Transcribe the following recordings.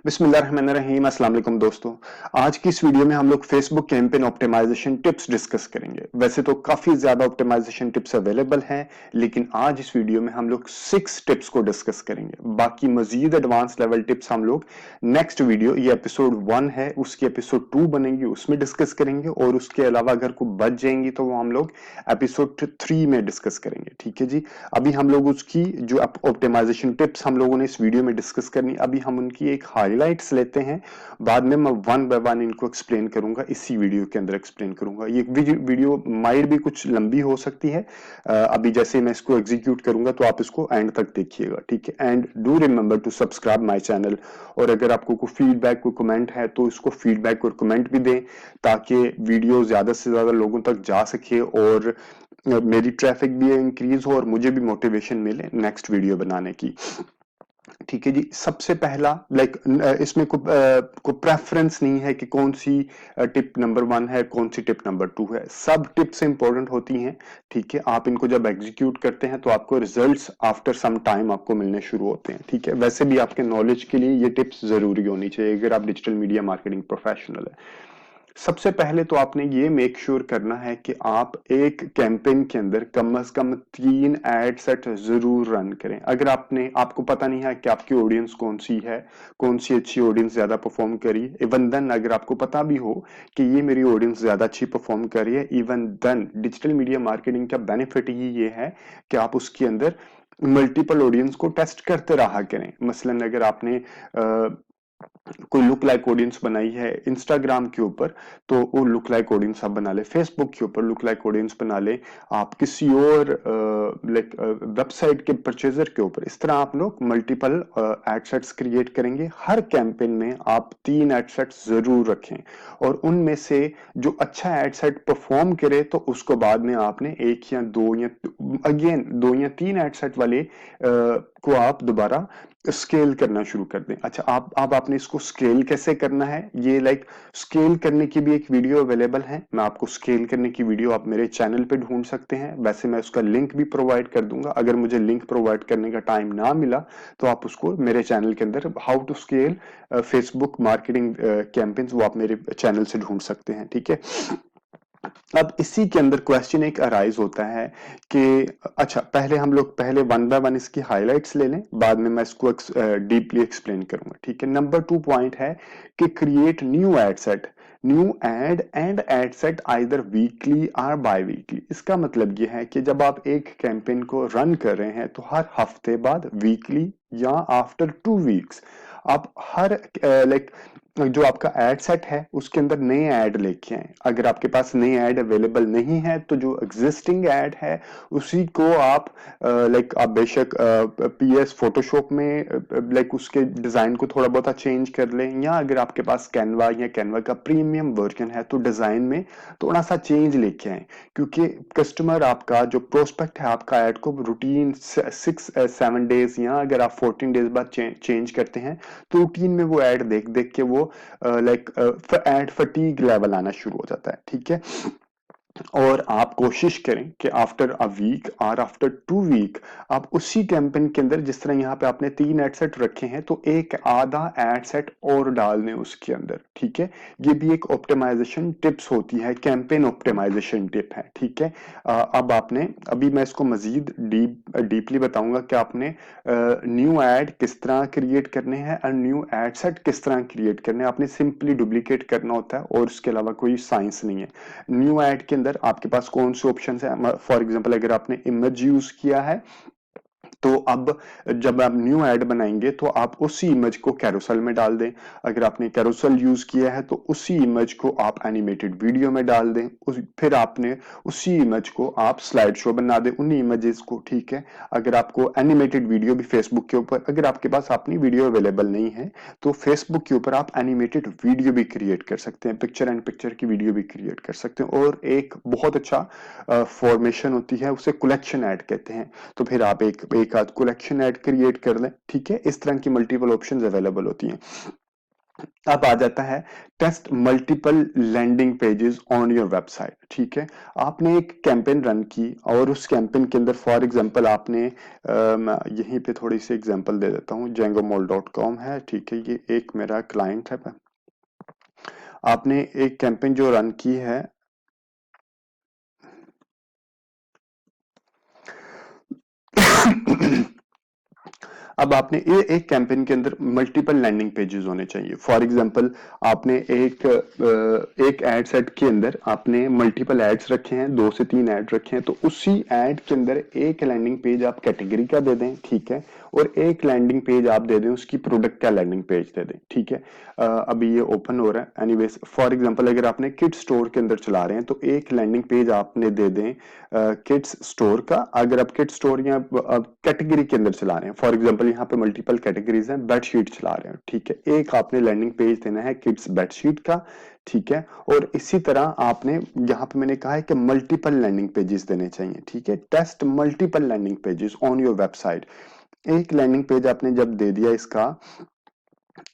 बिस्मिल्लाहिर्रहमानिर्रहीम अस्सलाम वालेकुम दोस्तों। आज की इस वीडियो में हम लोग Facebook campaign optimisation tips discuss करेंगे। वैसे तो काफी ज्यादा ऑप्टिमाइजेशन टिप्स अवेलेबल हैं, लेकिन आज इस वीडियो में हम लोग 6 टिप्स को डिस्कस करेंगे। बाकी मजीद एडवांस लेवल टिप्स हम लोग नेक्स्ट वीडियो, ये एपिसोड 1 है, उसकी एपिसोड 2 बनेगी, उसमें डिस्कस करेंगे। और उसके अलावा अगर कोई बच जाएंगी तो वो हम लोग एपिसोड 3 में डिस्कस करेंगे। ठीक है जी। अभी हम लोग उसकी जो ऑप्टिमाइजेशन टिप्स हम लोगों ने इस वीडियो में डिस्कस करनी, अभी हम उनकी एक हाइलाइट्स लेते हैं। बाद में मैं वन बाय वन इनको एक्सप्लेन करूंगा, इसी वीडियो के अंदर एक्सप्लेन करूंगा। ये वीडियो माइट भी कुछ लंबी हो सकती है। अभी जैसे मैं इसको एग्जीक्यूट करूंगा तो आप इसको एंड तक देखिएगा, ठीक है। And do remember to subscribe my channel. और अगर आपको कोई फीडबैक, कोई कमेंट है तो इसको फीडबैक और कमेंट भी दें, ताकि वीडियो ज्यादा से ज्यादा लोगों तक जा सके और मेरी ट्रैफिक भी इंक्रीज हो और मुझे भी मोटिवेशन मिले नेक्स्ट वीडियो बनाने की। ठीक है जी। सबसे पहला इसमें को प्रेफरेंस नहीं है कि कौन सी टिप नंबर 1 है, कौन सी टिप नंबर 2 है। सब टिप्स इंपॉर्टेंट होती हैं। ठीक है। आप इनको जब एग्जीक्यूट करते हैं तो आपको रिजल्ट्स आफ्टर सम टाइम आपको मिलने शुरू होते हैं। ठीक है। वैसे भी आपके नॉलेज के लिए ये टिप्स जरूरी होनी चाहिए अगर आप डिजिटल मीडिया मार्केटिंग प्रोफेशनल है। सबसे पहले तो आपने ये मेक श्योर करना है कि आप एक कैंपेन के अंदर कम से कम 3 एड सेट जरूर रन करें। अगर आपको पता नहीं है कि आपकी ऑडियंस कौन सी है, कौन सी अच्छी ऑडियंस ज्यादा परफॉर्म करी, इवन देन अगर आपको पता भी हो कि ये मेरी ऑडियंस ज्यादा अच्छी परफॉर्म कर रही है, even then digital media marketing का बेनिफिट ही ये है कि आप उसके अंदर मल्टीपल ऑडियंस को टेस्ट करते रहा करें। मसलन अगर आपने कोई लुक लाइक ऑडियंस बनाई है इंस्टाग्राम के ऊपर, तो वो लुक लाइक ऑडियंस आप बना ले। फेसबुक के ऊपर लुक लाइक ऑडियंस बना ले। आप किसी और वेबसाइट के परचेजर के ऊपर, इस तरह आप लोग मल्टीपल एड सेट्स क्रिएट करेंगे। हर कैंपेन में आप 3 एड सेट्स जरूर रखें और उनमें से जो अच्छा एड सेट परफॉर्म करे तो उसको बाद में आपने 1 या 2 या अगेन 2 या 3 एड सेट वाले को आप दोबारा स्केल करना शुरू कर दें। अच्छा, आप अब आपने इसको स्केल कैसे करना है, ये स्केल करने की भी एक वीडियो अवेलेबल है। मैं आपको स्केल करने की वीडियो आप मेरे चैनल पे ढूंढ सकते हैं। वैसे मैं उसका लिंक भी प्रोवाइड कर दूंगा। अगर मुझे लिंक प्रोवाइड करने का टाइम ना मिला तो आप उसको मेरे चैनल के अंदर how to scale Facebook marketing campaigns, वो आप मेरे चैनल से ढूंढ सकते हैं। ठीक है। अब इसी के अंदर क्वेश्चन एक अराइज होता है कि अच्छा, पहले हम लोग पहले वन बाय वन इसकी हाइलाइट्स ले लें, बाद में मैं इसको डीपली एक्सप्लेन करूंगा। ठीक है। नंबर 2 पॉइंट है कि create new ad set, new ad and ad set either weekly और बाय वीकली। इसका मतलब यह है कि जब आप एक कैंपेन को रन कर रहे हैं तो हर हफ्ते बाद, वीकली या आफ्टर 2 वीक्स, आप हर जो आपका एड सेट है उसके अंदर नए ऐड लेके आए। अगर आपके पास नए ऐड अवेलेबल नहीं है तो जो एग्जिस्टिंग ऐड है उसी को आप आप बेशक पीएस फोटोशॉप में उसके डिजाइन को थोड़ा बहुत चेंज कर लें, या अगर आपके पास कैनवा या कैनवा का प्रीमियम वर्जन है तो डिजाइन में थोड़ा सा चेंज लेके आए। क्योंकि कस्टमर आपका जो प्रोस्पेक्ट है आपका ऐड को रूटीन 6-7 डेज या अगर आप 14 डेज बाद चेंज करते हैं तो रूटीन में वो ऐड देख देख के वो एड फटीग लेवल आना शुरू हो जाता है। ठीक है। और आप कोशिश करें कि आफ्टर अ वीक और आफ्टर 2 वीक आप उसी कैंपेन के अंदर, जिस तरह यहाँ पे आपने 3 एड सेट रखे हैं, तो एक आधा एड सेट और डाल दें उसके अंदर। ठीक है। ये भी एक ऑप्टिमाइजेशन टिप्स होती है, कैंपेन ऑप्टिमाइजेशन टिप है। ठीक है। अब आपने, अभी मैं इसको मजीद डीपली बताऊंगा कि आपने न्यू ऐड किस तरह क्रिएट करने हैं और न्यू एड सेट किस तरह क्रिएट करने हैं। आपने सिंपली डुप्लीकेट करना होता है और उसके अलावा कोई साइंस नहीं है। न्यू ऐड के अंदर आपके पास कौन से ऑप्शन है, फॉर एग्जांपल अगर आपने इमेज यूज किया है तो अब जब आप न्यू ऐड बनाएंगे तो आप उसी इमेज को कैरोसेल में डाल दें। अगर आपने कैरोसेल यूज किया है तो उसी इमेज को आप एनिमेटेड वीडियो में डाल दें। फिर आपने उसी इमेज को आप स्लाइड शो बना दें उन्हीं इमेजेस को। ठीक है। अगर आपको एनिमेटेड वीडियो भी फेसबुक के ऊपर, अगर आपके पास अपनी वीडियो अवेलेबल नहीं है तो फेसबुक के ऊपर आप एनिमेटेड वीडियो भी क्रिएट कर सकते हैं, पिक्चर एंड पिक्चर की वीडियो भी क्रिएट कर सकते हैं। और एक बहुत अच्छा फॉर्मेशन होती है, उसे कलेक्शन ऐड कहते हैं। तो फिर आप एक आध कलेक्शन ऐड क्रिएट कर लें। ठीक है। इस तरह की मल्टीपल ऑप्शंस अवेलेबल होती हैं। अब आ जाता है test multiple landing pages on your website. ठीक है, आपने एक कैंपेन रन की और उस कैंपेन के अंदर फॉर एग्जांपल आपने मैं यहीं पे थोड़ी सी एग्जांपल दे देता हूँ, jangomall.com है। ठीक है, ये एक मेरा क्लाइंट है। आपने एक कैंपेन जो रन की है अब आपने ये एक कैंपेन के अंदर मल्टीपल लैंडिंग पेजेस होने चाहिए। फॉर एग्जांपल आपने एक एड सेट के अंदर आपने मल्टीपल एड्स रखे हैं, 2 से 3 एड रखे हैं, तो उसी एड के अंदर एक लैंडिंग पेज आप कैटेगरी का दे दें। ठीक है, और एक लैंडिंग पेज आप दे दें उसकी प्रोडक्ट का लैंडिंग पेज दे दें। ठीक है, अभी ये ओपन हो रहा है। एनीवेज फॉर एग्जांपल अगर आपने किड्स स्टोर के अंदर चला रहे हैं तो एक लैंडिंग पेज आपने दे दें किड्स स्टोर का। अगर आप किड्स स्टोर या कैटेगरी के अंदर चला रहे हैं, फॉर एग्जांपल यहाँ पे मल्टीपल कैटेगरीज हैं, बेडशीट चला रहे हैं। ठीक है, एक आपने लैंडिंग पेज देना है किड्स बेडशीट का। ठीक है, और इसी तरह आपने यहाँ पे मैंने कहा है कि मल्टीपल लैंडिंग पेजेस देने चाहिए। ठीक है, test multiple landing pages on your website. एक लैंडिंग पेज आपने जब दे दिया इसका,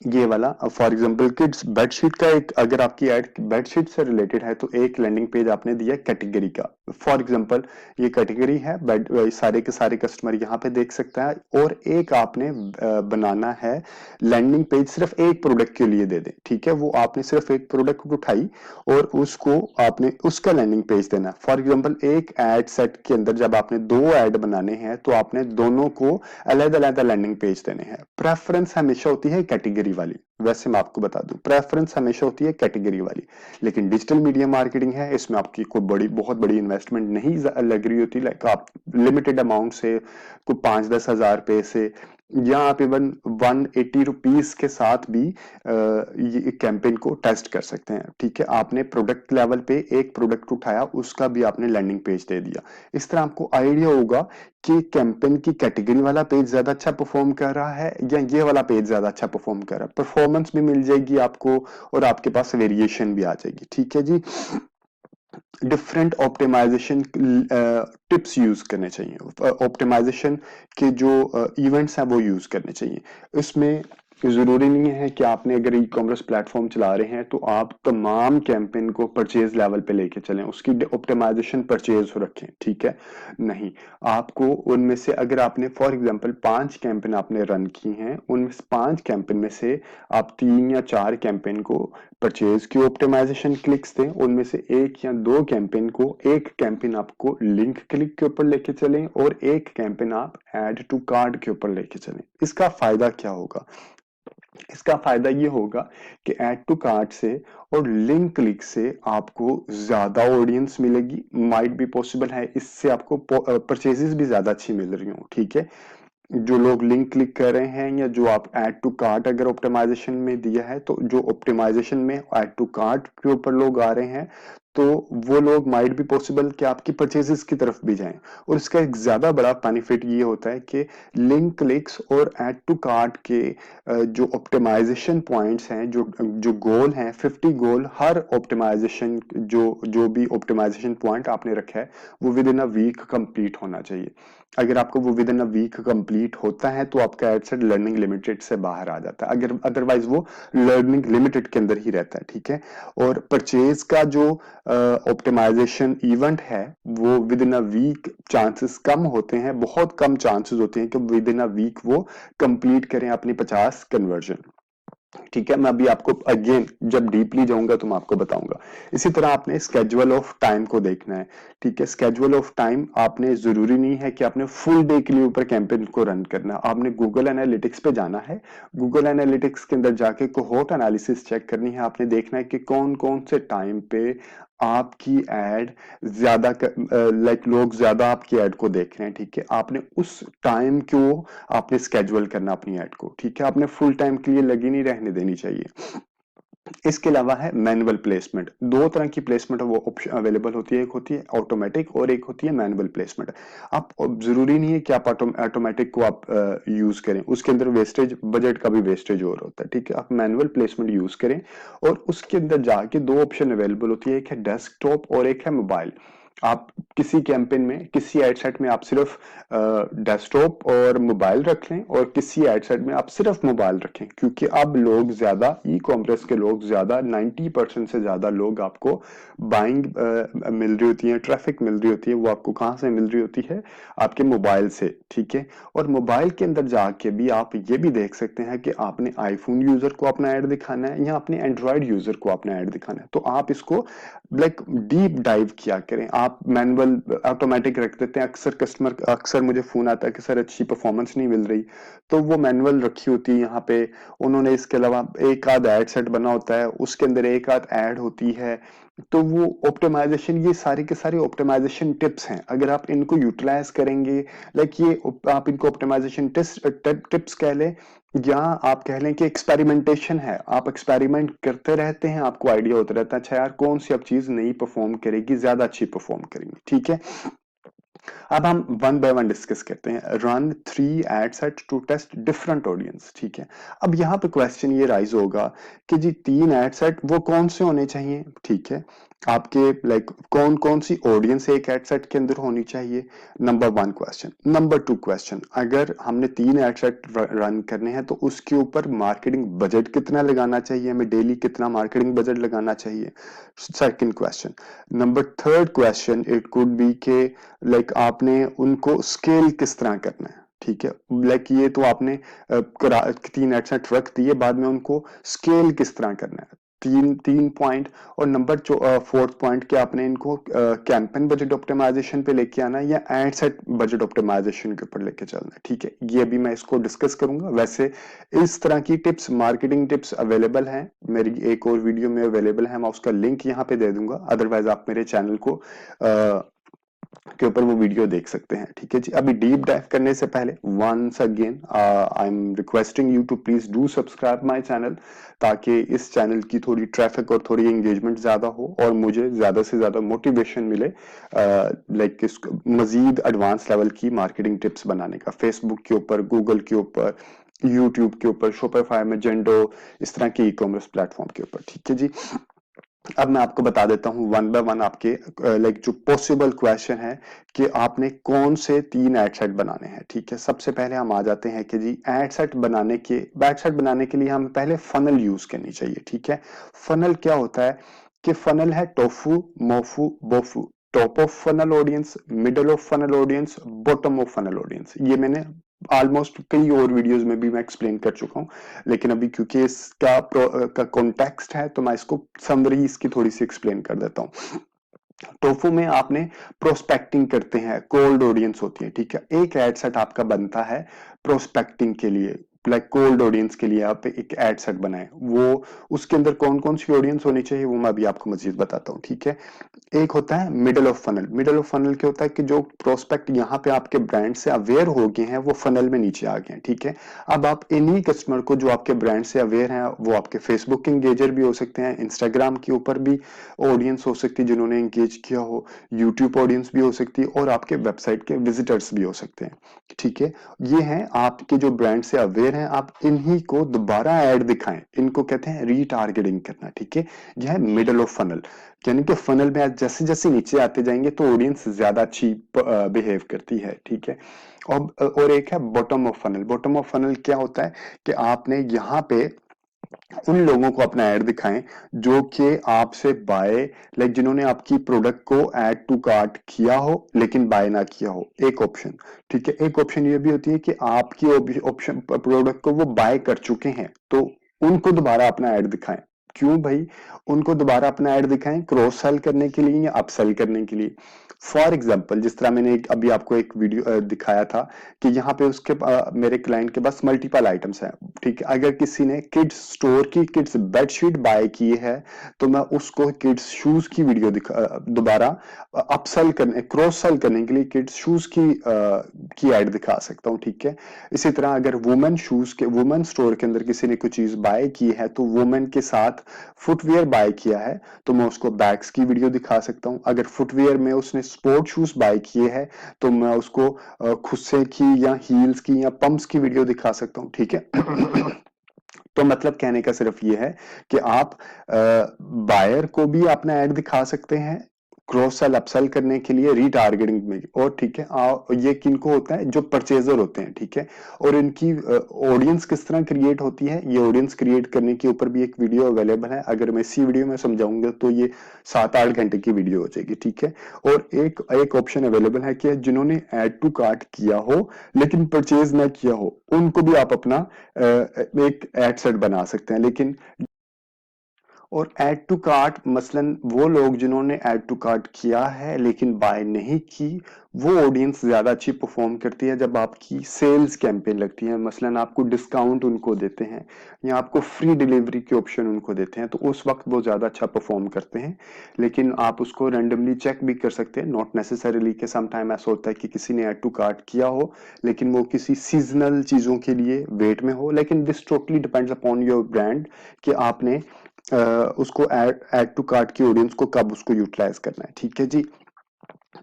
ये वाला फॉर एग्जांपल किड्स बेडशीट का, एक अगर आपकी ऐड बेडशीट से रिलेटेड है तो एक लैंडिंग पेज आपने दिया कैटेगरी का। फॉर एग्जांपल ये कैटेगरी है बेड, सारे के सारे कस्टमर यहाँ पे देख सकता है। और एक आपने बनाना है लैंडिंग पेज सिर्फ एक प्रोडक्ट के लिए दे दें। ठीक है, वो आपने सिर्फ एक प्रोडक्ट उठाई और उसको आपने उसका लैंडिंग पेज देना। फॉर एग्जांपल एक एड सेट के अंदर जब आपने 2 ऐड बनाने हैं तो आपने दोनों को अलग अलग लैंडिंग पेज देने हैं। प्रेफरेंस हमेशा होती है कैटेगरी वाली। वैसे मैं आपको बता दूं, प्रेफरेंस हमेशा होती है कैटेगरी वाली। लेकिन डिजिटल मीडिया मार्केटिंग है, इसमें आपकी कोई बहुत बड़ी इन्वेस्टमेंट नहीं लग रही होती। लाइक आप लिमिटेड अमाउंट से कोई 5-10 हज़ार रुपए से, या आप इवन 180 रुपीज के साथ भी ये कैंपेन को टेस्ट कर सकते हैं। ठीक है, आपने प्रोडक्ट लेवल पे एक प्रोडक्ट उठाया, उसका भी आपने लैंडिंग पेज दे दिया। इस तरह आपको आइडिया होगा कि कैंपेन की कैटेगरी वाला पेज ज्यादा अच्छा परफॉर्म कर रहा है या ये वाला पेज ज्यादा अच्छा परफॉर्म कर रहा है। परफॉर्मेंस भी मिल जाएगी आपको और आपके पास वेरिएशन भी आ जाएगी। ठीक है जी, डिफरेंट ऑप्टिमाइजेशन टिप्स यूज करने चाहिए। ऑप्टिमाइजेशन के जो इवेंट्स हैं वो यूज करने चाहिए। इसमें जरूरी नहीं है कि आपने अगर ई कॉमर्स प्लेटफॉर्म चला रहे हैं तो आप तमाम कैंपेन को परचेज लेवल पे लेके चलें, उसकी ऑप्टिमाइजेशन परचेज हो रखें। ठीक है, नहीं, आपको उनमें से अगर आपने फॉर एग्जांपल 5 कैंपेन आपने रन की हैं, उनमें से 5 कैंपेन में से आप 3 या 4 कैंपेन को परचेज की ऑप्टिमाइजेशन क्लिक्स दें। उनमें से 1 या 2 कैंपेन को, एक कैंपेन आपको लिंक क्लिक के ऊपर लेके चलें और एक कैंपेन आप ऐड टू कार्ट के ऊपर लेके चलें। इसका फायदा क्या होगा? इसका फायदा ये होगा कि ऐड टू कार्ट से और लिंक क्लिक से आपको ज्यादा ऑडियंस मिलेगी। माइट बी पॉसिबल है इससे आपको परचेजेस भी ज्यादा अच्छी मिल रही हो। ठीक है, जो लोग लिंक क्लिक कर रहे हैं या जो आप ऐड टू कार्ट अगर ऑप्टिमाइजेशन में दिया है, तो जो ऑप्टिमाइजेशन में ऐड टू कार्ट के ऊपर लोग आ रहे हैं तो वो लोग माइट भी पॉसिबल कि आपकी परचेजेस की तरफ भी जाएं। और इसका एक ज्यादा बड़ा बेनिफिट ये होता है कि लिंक क्लिक्स और ऐड टू कार्ट के जो ऑप्टिमाइजेशन पॉइंट्स हैं, जो जो गोल हैं, 50 गोल हर ऑप्टिमाइजेशन, जो भी ऑप्टिमाइजेशन पॉइंट आपने रखा है वो within a week complete होना चाहिए। अगर आपको वो within a week complete होता है तो आपका एडसेट लर्निंग लिमिटेड से बाहर आ जाता है। अगर अदरवाइज वो लर्निंग लिमिटेड के अंदर ही रहता है। ठीक है, और परचेज का जो ऑप्टिमाइजेशन इवेंट है वो within a week chances कम होते हैं, बहुत कम चांसेस होते हैं कि विद इन अ वीक वो कंप्लीट करें अपनी 50 कन्वर्जन। ठीक है, मैं अभी आपको अगेन जब डीपली जाऊंगा तो मैं आपको बताऊंगा। इसी तरह आपने स्केड्यूल ऑफ टाइम को देखना है। ठीक है, स्केड्यूल ऑफ टाइम आपने, जरूरी नहीं है कि आपने फुल डे के लिए ऊपर कैंपेन को रन करना। आपने गूगल एनालिटिक्स पे जाना है, गूगल एनालिटिक्स के अंदर जाके कोहोर्ट एनालिसिस चेक करनी है। आपने देखना है कि कौन कौन से टाइम पे आपकी एड ज्यादा लाइक लोग ज्यादा आपकी एड को देख रहे हैं। ठीक है, आपने उस टाइम को आपने स्केड्यूल करना अपनी ऐड को। ठीक है, आपने फुल टाइम के लिए लगी नहीं रहने देनी चाहिए। इसके अलावा है मैनुअल प्लेसमेंट। 2 तरह की प्लेसमेंट वो ऑप्शन अवेलेबल होती है, एक होती है ऑटोमेटिक और एक होती है मैनुअल प्लेसमेंट। आप जरूरी नहीं है कि आप ऑटोमेटिक को आप यूज करें, उसके अंदर वेस्टेज, बजट का भी वेस्टेज और होता है। ठीक है, आप मैनुअल प्लेसमेंट यूज करें और उसके अंदर जाके 2 ऑप्शन अवेलेबल होती है, एक है डेस्कटॉप और एक है मोबाइल। आप किसी कैंपेन में, किसी एड सेट में आप सिर्फ डेस्कटॉप और मोबाइल रख लें और किसी एड सेट में आप सिर्फ मोबाइल रखें, क्योंकि अब लोग ज्यादा, ई कॉमर्स के लोग ज्यादा, 90% से ज्यादा लोग आपको बाइंग मिल रही होती है, ट्रैफिक मिल रही होती है, वो आपको कहाँ से मिल रही होती है? आपके मोबाइल से, ठीक है। और मोबाइल के अंदर जाके भी आप ये भी देख सकते हैं कि आपने आईफोन यूजर को अपना ऐड दिखाना है या अपने एंड्रॉयड यूजर को अपना ऐड दिखाना है, तो आप इसको लाइक डीप डाइव किया करें। आप मैनुअल ऑटोमेटिक रख देते हैं, अक्सर मुझे फोन आता है कि सर अच्छी परफॉर्मेंस नहीं मिल रही, तो वो मैनुअल रखी होती है यहाँ पे। उन्होंने इसके अलावा एक आध एड सेट बना होता है, उसके अंदर एक आध ऐड होती है, तो वो ऑप्टिमाइजेशन, ये सारे के सारे ऑप्टिमाइजेशन टिप्स हैं। अगर आप इनको यूटिलाइज करेंगे, लाइक ये आप इनको ऑप्टिमाइजेशन टिप्स कह लें, या आप कह लें कि एक्सपेरिमेंटेशन है, आप एक्सपेरिमेंट करते रहते हैं, आपको आइडिया होता रहता है अच्छा यार कौन सी अब चीज नई परफॉर्म करेगी, ज्यादा अच्छी परफॉर्म करेंगी, ठीक है। अब हम वन बाय वन डिस्कस करते हैं। Run 3 ad set to test different audience, ठीक है। अब यहाँ पे क्वेश्चन ये राइज होगा कि जी 3 एड सेट वो कौन से होने चाहिए, ठीक है। आपके लाइक कौन कौन सी ऑडियंस एक एड सेट के अंदर होनी चाहिए, नंबर 1 क्वेश्चन। नंबर 2 क्वेश्चन, अगर हमने 3 एड सेट रन करने हैं तो उसके ऊपर मार्केटिंग बजट कितना लगाना चाहिए, हमें डेली कितना मार्केटिंग बजट लगाना चाहिए, second question. Number 3 question it could be के लाइक आपने उनको स्केल किस तरह करना है, ठीक है। लाइक ये तो आपने 3 एडसेट रख दिए, बाद में उनको स्केल किस तरह करना है, तीन तीन पॉइंट। और नंबर 4th पॉइंट कि आपने इनको कैंपेन बजट ऑप्टिमाइजेशन पे लेके आना है या एड सेट बजट ऑप्टिमाइजेशन के ऊपर लेके चलना है, ठीक है। ये भी मैं इसको डिस्कस करूंगा। वैसे इस तरह की टिप्स, मार्केटिंग टिप्स अवेलेबल हैं, मेरी एक और वीडियो में अवेलेबल है, मैं उसका लिंक यहाँ पे दे दूंगा, अदरवाइज आप मेरे चैनल को के ऊपर वो वीडियो देख सकते हैं, ठीक है जी। अभी डीप डाइव करने से पहले once again I am requesting you to please do subscribe my channel, ताकि इस चैनल की थोड़ी ट्रैफिक और थोड़ी एंगेजमेंट ज्यादा हो और मुझे ज्यादा से ज्यादा मोटिवेशन मिले लाइक मजीद एडवांस लेवल की मार्केटिंग टिप्स बनाने का, फेसबुक के ऊपर, गूगल के ऊपर, यूट्यूब के ऊपर, शोपिफाई में, जेंडो, इस तरह के ई कॉमर्स प्लेटफॉर्म के ऊपर, ठीक है जी। अब मैं आपको बता देता हूं वन बाय वन आपके लाइक जो पॉसिबल क्वेश्चन है कि आपने कौन से 3 एड सेट बनाने हैं, ठीक है। सबसे पहले हम आ जाते हैं कि जी एड सेट बनाने के लिए हमें पहले फनल यूज करनी चाहिए, ठीक है। फनल क्या होता है कि फनल है TOFU, MOFU, BOFU. Top of funnel audience, middle of funnel audience, bottom of funnel audience. ये मैंने ऑलमोस्ट कई और वीडियोस में भी मैं एक्सप्लेन कर चुका हूं, लेकिन अभी क्योंकि इसका का कॉन्टेक्स्ट है तो मैं इसको समरी इसकी थोड़ी सी एक्सप्लेन कर देता हूँ। टोफू में आपने प्रोस्पेक्टिंग करते हैं, कोल्ड ऑडियंस होती है, ठीक है। एक एड सेट आपका बनता है प्रोस्पेक्टिंग के लिए, लाइक कोल्ड ऑडियंस के लिए आप एक एड सेट बनाए, वो उसके अंदर कौन कौन सी ऑडियंस होनी चाहिए वो मैं अभी आपको मजीद बताता हूँ, ठीक है। एक होता है middle of funnel. Middle of funnel क्या होता है कि जो प्रोस्पेक्ट यहाँ पे आपके ब्रांड से अवेयर हो गए हैं वो फनल में नीचे आ गए हैं, ठीक है। अब आप इन्हीं कस्टमर को जो आपके ब्रांड से अवेयर हैं, वो आपके फेसबुक के एंगेजर भी हो सकते हैं, इंस्टाग्राम के ऊपर भी ऑडियंस हो सकती है जिन्होंने एंगेज किया हो, यूट्यूब ऑडियंस भी हो सकती है और आपके वेबसाइट के विजिटर्स भी हो सकते हैं, ठीक है। ये हैं आपके जो ब्रांड से अवेयर हैं, आप इन्हीं को दोबारा ऐड दिखाएं, इनको कहते हैं रीटारगेटिंग करना, ठीक है। यह है मिडल ऑफ फनल, यानी कि फनल में आप जैसे जैसे नीचे आते जाएंगे तो ऑडियंस ज्यादा अच्छी बिहेव करती है, ठीक है। और एक है bottom of funnel. Bottom of funnel क्या होता है कि आपने यहाँ पे उन लोगों को अपना ऐड दिखाएं जो कि आपसे बाय, लाइक जिन्होंने आपकी प्रोडक्ट को ऐड टू कार्ट किया हो लेकिन बाय ना किया हो, एक ऑप्शन, ठीक है। एक ऑप्शन ये भी होती है कि आपकी ऑप्शन प्रोडक्ट को वो बाय कर चुके हैं, तो उनको दोबारा अपना ऐड दिखाएं। क्यों भाई उनको दोबारा अपना ऐड दिखाएं? क्रॉस सेल करने के लिए या अपसेल करने के लिए। फॉर एग्जाम्पल, जिस तरह मैंने अभी आपको एक वीडियो दिखाया था कि यहाँ पे उसके मेरे क्लाइंट के पास मल्टीपल आइटम्स हैं, ठीक है। अगर किसी ने किड्स स्टोर की किड्स बेडशीट बाय की है तो मैं उसको किड्स शूज की वीडियो दोबारा अपसेल करने, क्रॉस सेल करने के लिए किड्स शूज की एड दिखा सकता हूँ, ठीक है। इसी तरह अगर वुमेन स्टोर के अंदर किसी ने कोई चीज बाय की है तो वुमेन के साथ फुटवेयर बाय किया है तो मैं उसको बैग्स की वीडियो दिखा सकता हूँ। अगर फुटवेयर में उसने स्पोर्ट शूज बाय किए हैं तो मैं उसको खुस्से की या हील्स की या पंप्स की वीडियो दिखा सकता हूँ, ठीक है। तो मतलब कहने का सिर्फ ये है कि आप बायर को भी अपना ऐड दिखा सकते हैं क्रॉस सेल अपसेल करने के लिए, रीटारगेटिंग में, और ठीक है ये किनको होता है, जो परचेजर होते हैं, ठीक है। और इनकी ऑडियंस किस तरह क्रिएट होती है, ये ऑडियंस क्रिएट करने के ऊपर भी एक वीडियो अवेलेबल है। अगर मैं इसी वीडियो में समझाऊंगा तो ये 7-8 घंटे की वीडियो हो जाएगी, ठीक है। और एक एक ऑप्शन अवेलेबल है कि जिन्होंने ऐड टू कार्ट किया हो लेकिन परचेज ना किया हो, उनको भी आप अपना एक एड सेट बना सकते हैं। लेकिन और ऐड टू कार्ट मसलन वो लोग जिन्होंने ऐड टू कार्ट किया है लेकिन बाय नहीं की, वो ऑडियंस ज्यादा अच्छी परफॉर्म करती है जब आपकी सेल्स कैंपेन लगती है। मसलन आपको डिस्काउंट उनको देते हैं या आपको फ्री डिलीवरी के ऑप्शन उनको देते हैं, तो उस वक्त वो ज्यादा अच्छा परफॉर्म करते हैं। लेकिन आप उसको रैंडमली चेक भी कर सकते हैं, नॉट नेसेसरीली कि सम टाइम ऐसा होता है कि किसी ने ऐड टू कार्ट किया हो लेकिन वो किसी सीजनल चीजों के लिए वेट में हो। लेकिन this totally depends upon your brand कि आपने उसको ऐड टू कार्ट की ऑडियंस को कब उसको यूटिलाइज करना है, ठीक है जी।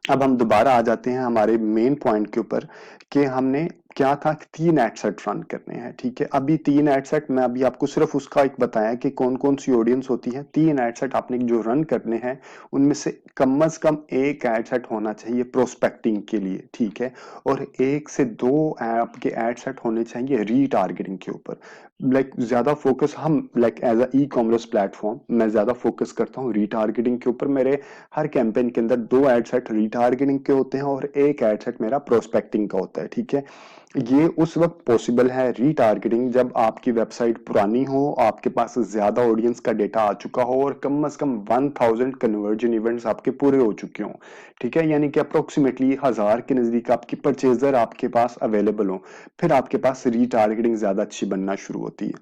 अब हम दोबारा आ जाते हैं हमारे मेन पॉइंट के ऊपर कि हमने क्या था कि 3 एड सेट रन करने हैं, ठीक है। अभी 3 एड सेट मैं अभी आपको सिर्फ उसका एक बताया कि कौन कौन सी ऑडियंस होती है। 3 एड सेट आपने जो रन करने हैं उनमें से कम एक एड सेट होना चाहिए प्रोस्पेक्टिंग के लिए, ठीक है। और 1 से 2 आपके एड सेट होने चाहिए रीटारगेटिंग के ऊपर। लाइक ज्यादा फोकस हम like as a ecommerce platform मैं ज्यादा फोकस करता हूँ रीटारगेटिंग के ऊपर। मेरे हर कैंपेन के अंदर 2 एड सेट रीटारगेटिंग के होते हैं और एक एड सेट मेरा प्रोस्पेक्टिंग का होता है, ठीक है। ये उस वक्त पॉसिबल है रीटारगेटिंग जब आपकी वेबसाइट पुरानी हो, आपके पास ज्यादा ऑडियंस का डेटा आ चुका हो और कम से कम 1000 कन्वर्जन इवेंट्स आपके पूरे हो चुके हों, ठीक है। यानी कि अप्रोक्सीमेटली 1000 के नजदीक आपकी परचेजर आपके पास अवेलेबल हो, फिर आपके पास रीटारगेटिंग ज्यादा अच्छी बनना शुरू होती है,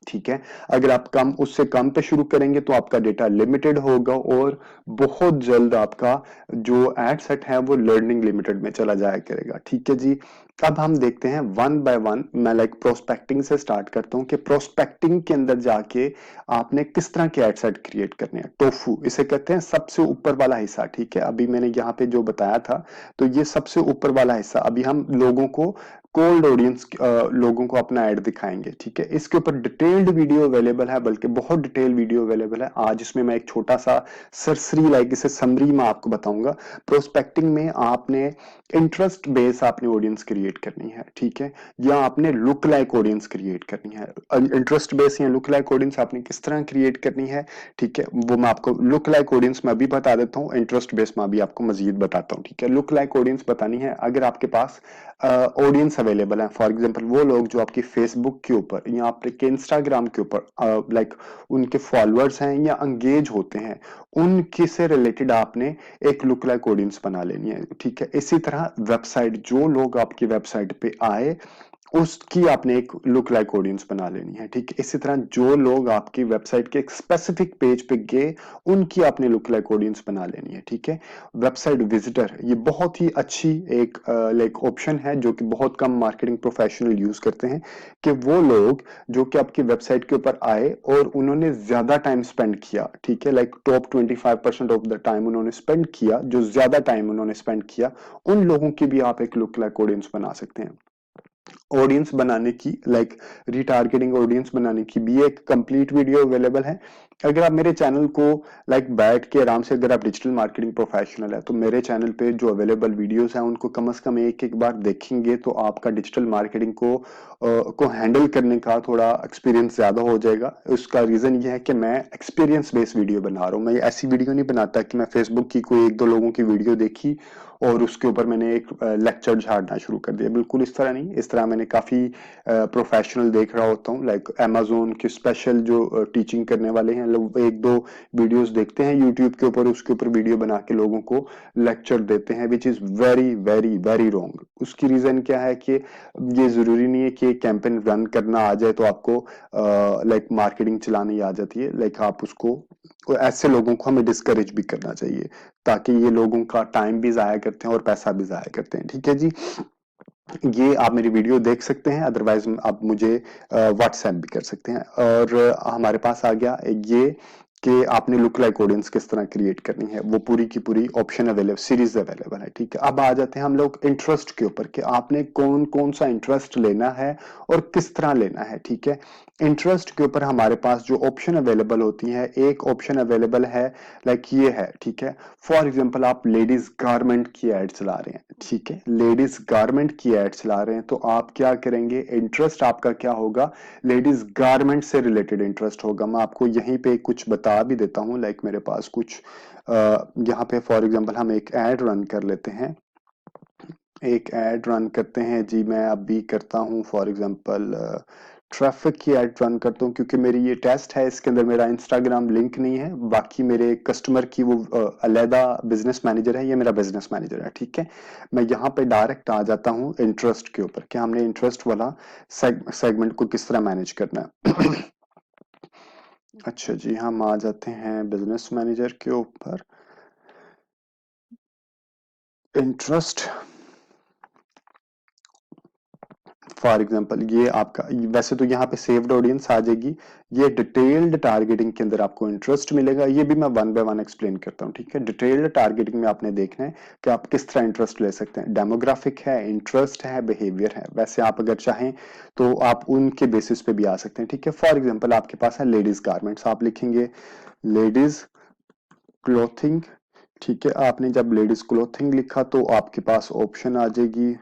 ठीक है। अगर आप कम उससे कम पे शुरू करेंगे तो आपका डेटा लिमिटेड होगा और बहुत जल्द आपका जो एड सेट है वो लर्निंग लिमिटेड में चला जाया करेगा, ठीक है जी। अब हम देखते हैं वन बाय वन। मैं लाइक प्रोस्पेक्टिंग से स्टार्ट करता हूं कि प्रोस्पेक्टिंग के अंदर जाके आपने किस तरह के एड सेट क्रिएट करने हैं। टोफू इसे कहते हैं, सबसे ऊपर वाला हिस्सा, ठीक है। अभी मैंने यहाँ पे जो बताया था तो ये सबसे ऊपर वाला हिस्सा। अभी हम लोगों को कोल्ड ऑडियंस लोगों को अपना ऐड दिखाएंगे, ठीक है। इसके ऊपर डिटेल्ड वीडियो अवेलेबल है, बल्कि बहुत डिटेल वीडियो अवेलेबल है। आज इसमें मैं एक छोटा सा सरसरी लाइक इसे समरी में आपको बताऊंगा। प्रोस्पेक्टिंग में आपने इंटरेस्ट बेस आपने ऑडियंस क्रिएट करनी है, ठीक है, या आपने लुक लाइक ऑडियंस क्रिएट करनी है। इंटरेस्ट बेस या लुक लाइक ऑडियंस आपने किस तरह क्रिएट करनी है, ठीक है, वो मैं आपको लुक लाइक ऑडियंस में अभी बता देता हूँ, इंटरेस्ट बेस में अभी आपको मजीद बताता हूँ, ठीक है। लुक लाइक ऑडियंस बतानी है अगर आपके पास ऑडियंस अवेलेबल है। फॉर एग्जांपल वो लोग जो आपकी फेसबुक के ऊपर या आपके इंस्टाग्राम के ऊपर लाइक उनके फॉलोअर्स हैं या एंगेज होते हैं, उनके से रिलेटेड आपने एक लुक लाइक ऑडियंस बना लेनी है, ठीक है। इसी तरह वेबसाइट, जो लोग आपकी वेबसाइट पे आए उसकी आपने एक लुक लाइक ऑडियंस बना लेनी है, ठीक है। इसी तरह जो लोग आपकी वेबसाइट के एक स्पेसिफिक पेज पे गए उनकी आपने लुक लाइक ऑडियंस बना लेनी है, ठीक है। वेबसाइट विजिटर ये बहुत ही अच्छी एक लाइक ऑप्शन है जो कि बहुत कम मार्केटिंग प्रोफेशनल यूज करते हैं, कि वो लोग जो कि आपकी वेबसाइट के ऊपर आए और उन्होंने ज्यादा टाइम स्पेंड किया, ठीक है, like top 25% of the time उन्होंने स्पेंड किया, जो ज्यादा टाइम उन्होंने स्पेंड किया, उन लोगों की भी आप एक लुक लाइक ऑडियंस बना सकते हैं। ऑडियंस बनाने की लाइक रिटारगेटिंग ऑडियंस बनाने की भी एक कंप्लीट वीडियो अवेलेबल है। अगर आप मेरे चैनल को लाइक बैठ के आराम से, अगर आप डिजिटल मार्केटिंग प्रोफेशनल है तो मेरे चैनल पे जो अवेलेबल वीडियोस हैं उनको कम से कम एक बार देखेंगे तो आपका डिजिटल मार्केटिंग को हैंडल करने का थोड़ा एक्सपीरियंस ज्यादा हो जाएगा। उसका रीजन ये है कि मैं एक्सपीरियंस बेस्ड वीडियो बना रहा हूँ। मैं ऐसी वीडियो नहीं बनाता कि मैं फेसबुक की कोई 1-2 लोगों की वीडियो देखी और उसके ऊपर मैंने एक लेक्चर झाड़ना शुरू कर दिया। बिल्कुल इस तरह नहीं, इस तरह मैंने काफी प्रोफेशनल देख रहा होता हूँ, लाइक अमेजोन के स्पेशल जो टीचिंग करने वाले हैं लोग 1-2 वीडियोस देखते हैं यूट्यूब के ऊपर, उसके ऊपर वीडियो बना के लोगों को लेक्चर देते हैं, which is very very very wrong. उसकी रीजन क्या है कि ये जरूरी नहीं है कि कैंपेन रन करना आ जाए तो आपको लाइक मार्केटिंग चलानी आ जाती है। लाइक आप उसको, ऐसे लोगों को हमें डिस्करेज भी करना चाहिए ताकि ये लोगों का टाइम भी जाया करते हैं और पैसा भी जाया करते हैं, ठीक है जी। ये आप मेरी वीडियो देख सकते हैं, अदरवाइज आप मुझे व्हाट्सएप भी कर सकते हैं। और हमारे पास आ गया ये कि आपने लुक लाइक ऑडियंस किस तरह क्रिएट करनी है, वो पूरी की पूरी ऑप्शन अवेलेबल, सीरीज अवेलेबल है, ठीक है। अब आ जाते हैं हम लोग इंटरेस्ट के ऊपर कि आपने कौन कौन सा इंटरेस्ट लेना है और किस तरह लेना है, ठीक है। इंटरेस्ट के ऊपर हमारे पास जो ऑप्शन अवेलेबल होती है, एक ऑप्शन अवेलेबल है लाइक ये है, ठीक है। फॉर एग्जांपल आप लेडीज गारमेंट की एड चला रहे हैं, ठीक है, लेडीज गारमेंट की एड चला रहे हैं, तो आप क्या करेंगे, इंटरेस्ट आपका क्या होगा, लेडीज गारमेंट से रिलेटेड इंटरेस्ट होगा। मैं आपको यहीं पे कुछ बता भी देता हूं, लाइक मेरे पास कुछ यहाँ पे फॉर एग्जांपल हम एक एड रन कर लेते हैं, एक एड रन करते हैं जी। मैं अभी करता हूं फॉर एग्जांपल ट्रैफिक की एड रन करता हूं, क्योंकि मेरी ये टेस्ट है, इसके अंदर मेरा इंस्टाग्राम लिंक नहीं है। बाकी मेरे कस्टमर की वो अलहदा बिजनेस मैनेजर है, ये मेरा बिजनेस मैनेजर है, ठीक है। मैं यहाँ पे डायरेक्ट आ जाता हूँ इंटरेस्ट के ऊपर कि हमने इंटरेस्ट वाला सेगमेंट को किस तरह मैनेज करना है। अच्छा जी, हम आ जाते हैं बिजनेस मैनेजर के ऊपर, इंटरेस्ट फॉर एग्जाम्पल ये आपका, वैसे तो यहाँ पे सेव्ड ऑडियंस आ जाएगी, ये डिटेल्ड टारगेटिंग के अंदर आपको इंटरेस्ट मिलेगा। ये भी मैं वन बाय वन एक्सप्लेन करता हूँ, ठीक है। डिटेल्ड टारगेटिंग में आपने देखना है कि आप किस तरह इंटरेस्ट ले सकते हैं, डेमोग्राफिक है, इंटरेस्ट है, बिहेवियर है। वैसे आप अगर चाहें तो आप उनके बेसिस पे भी आ सकते हैं, ठीक है। फॉर एग्जाम्पल आपके पास है लेडीज गारमेंट्स, आप लिखेंगे लेडीज क्लोथिंग, ठीक है। आपने जब लेडीज क्लोथिंग लिखा तो आपके पास ऑप्शन आ जाएगी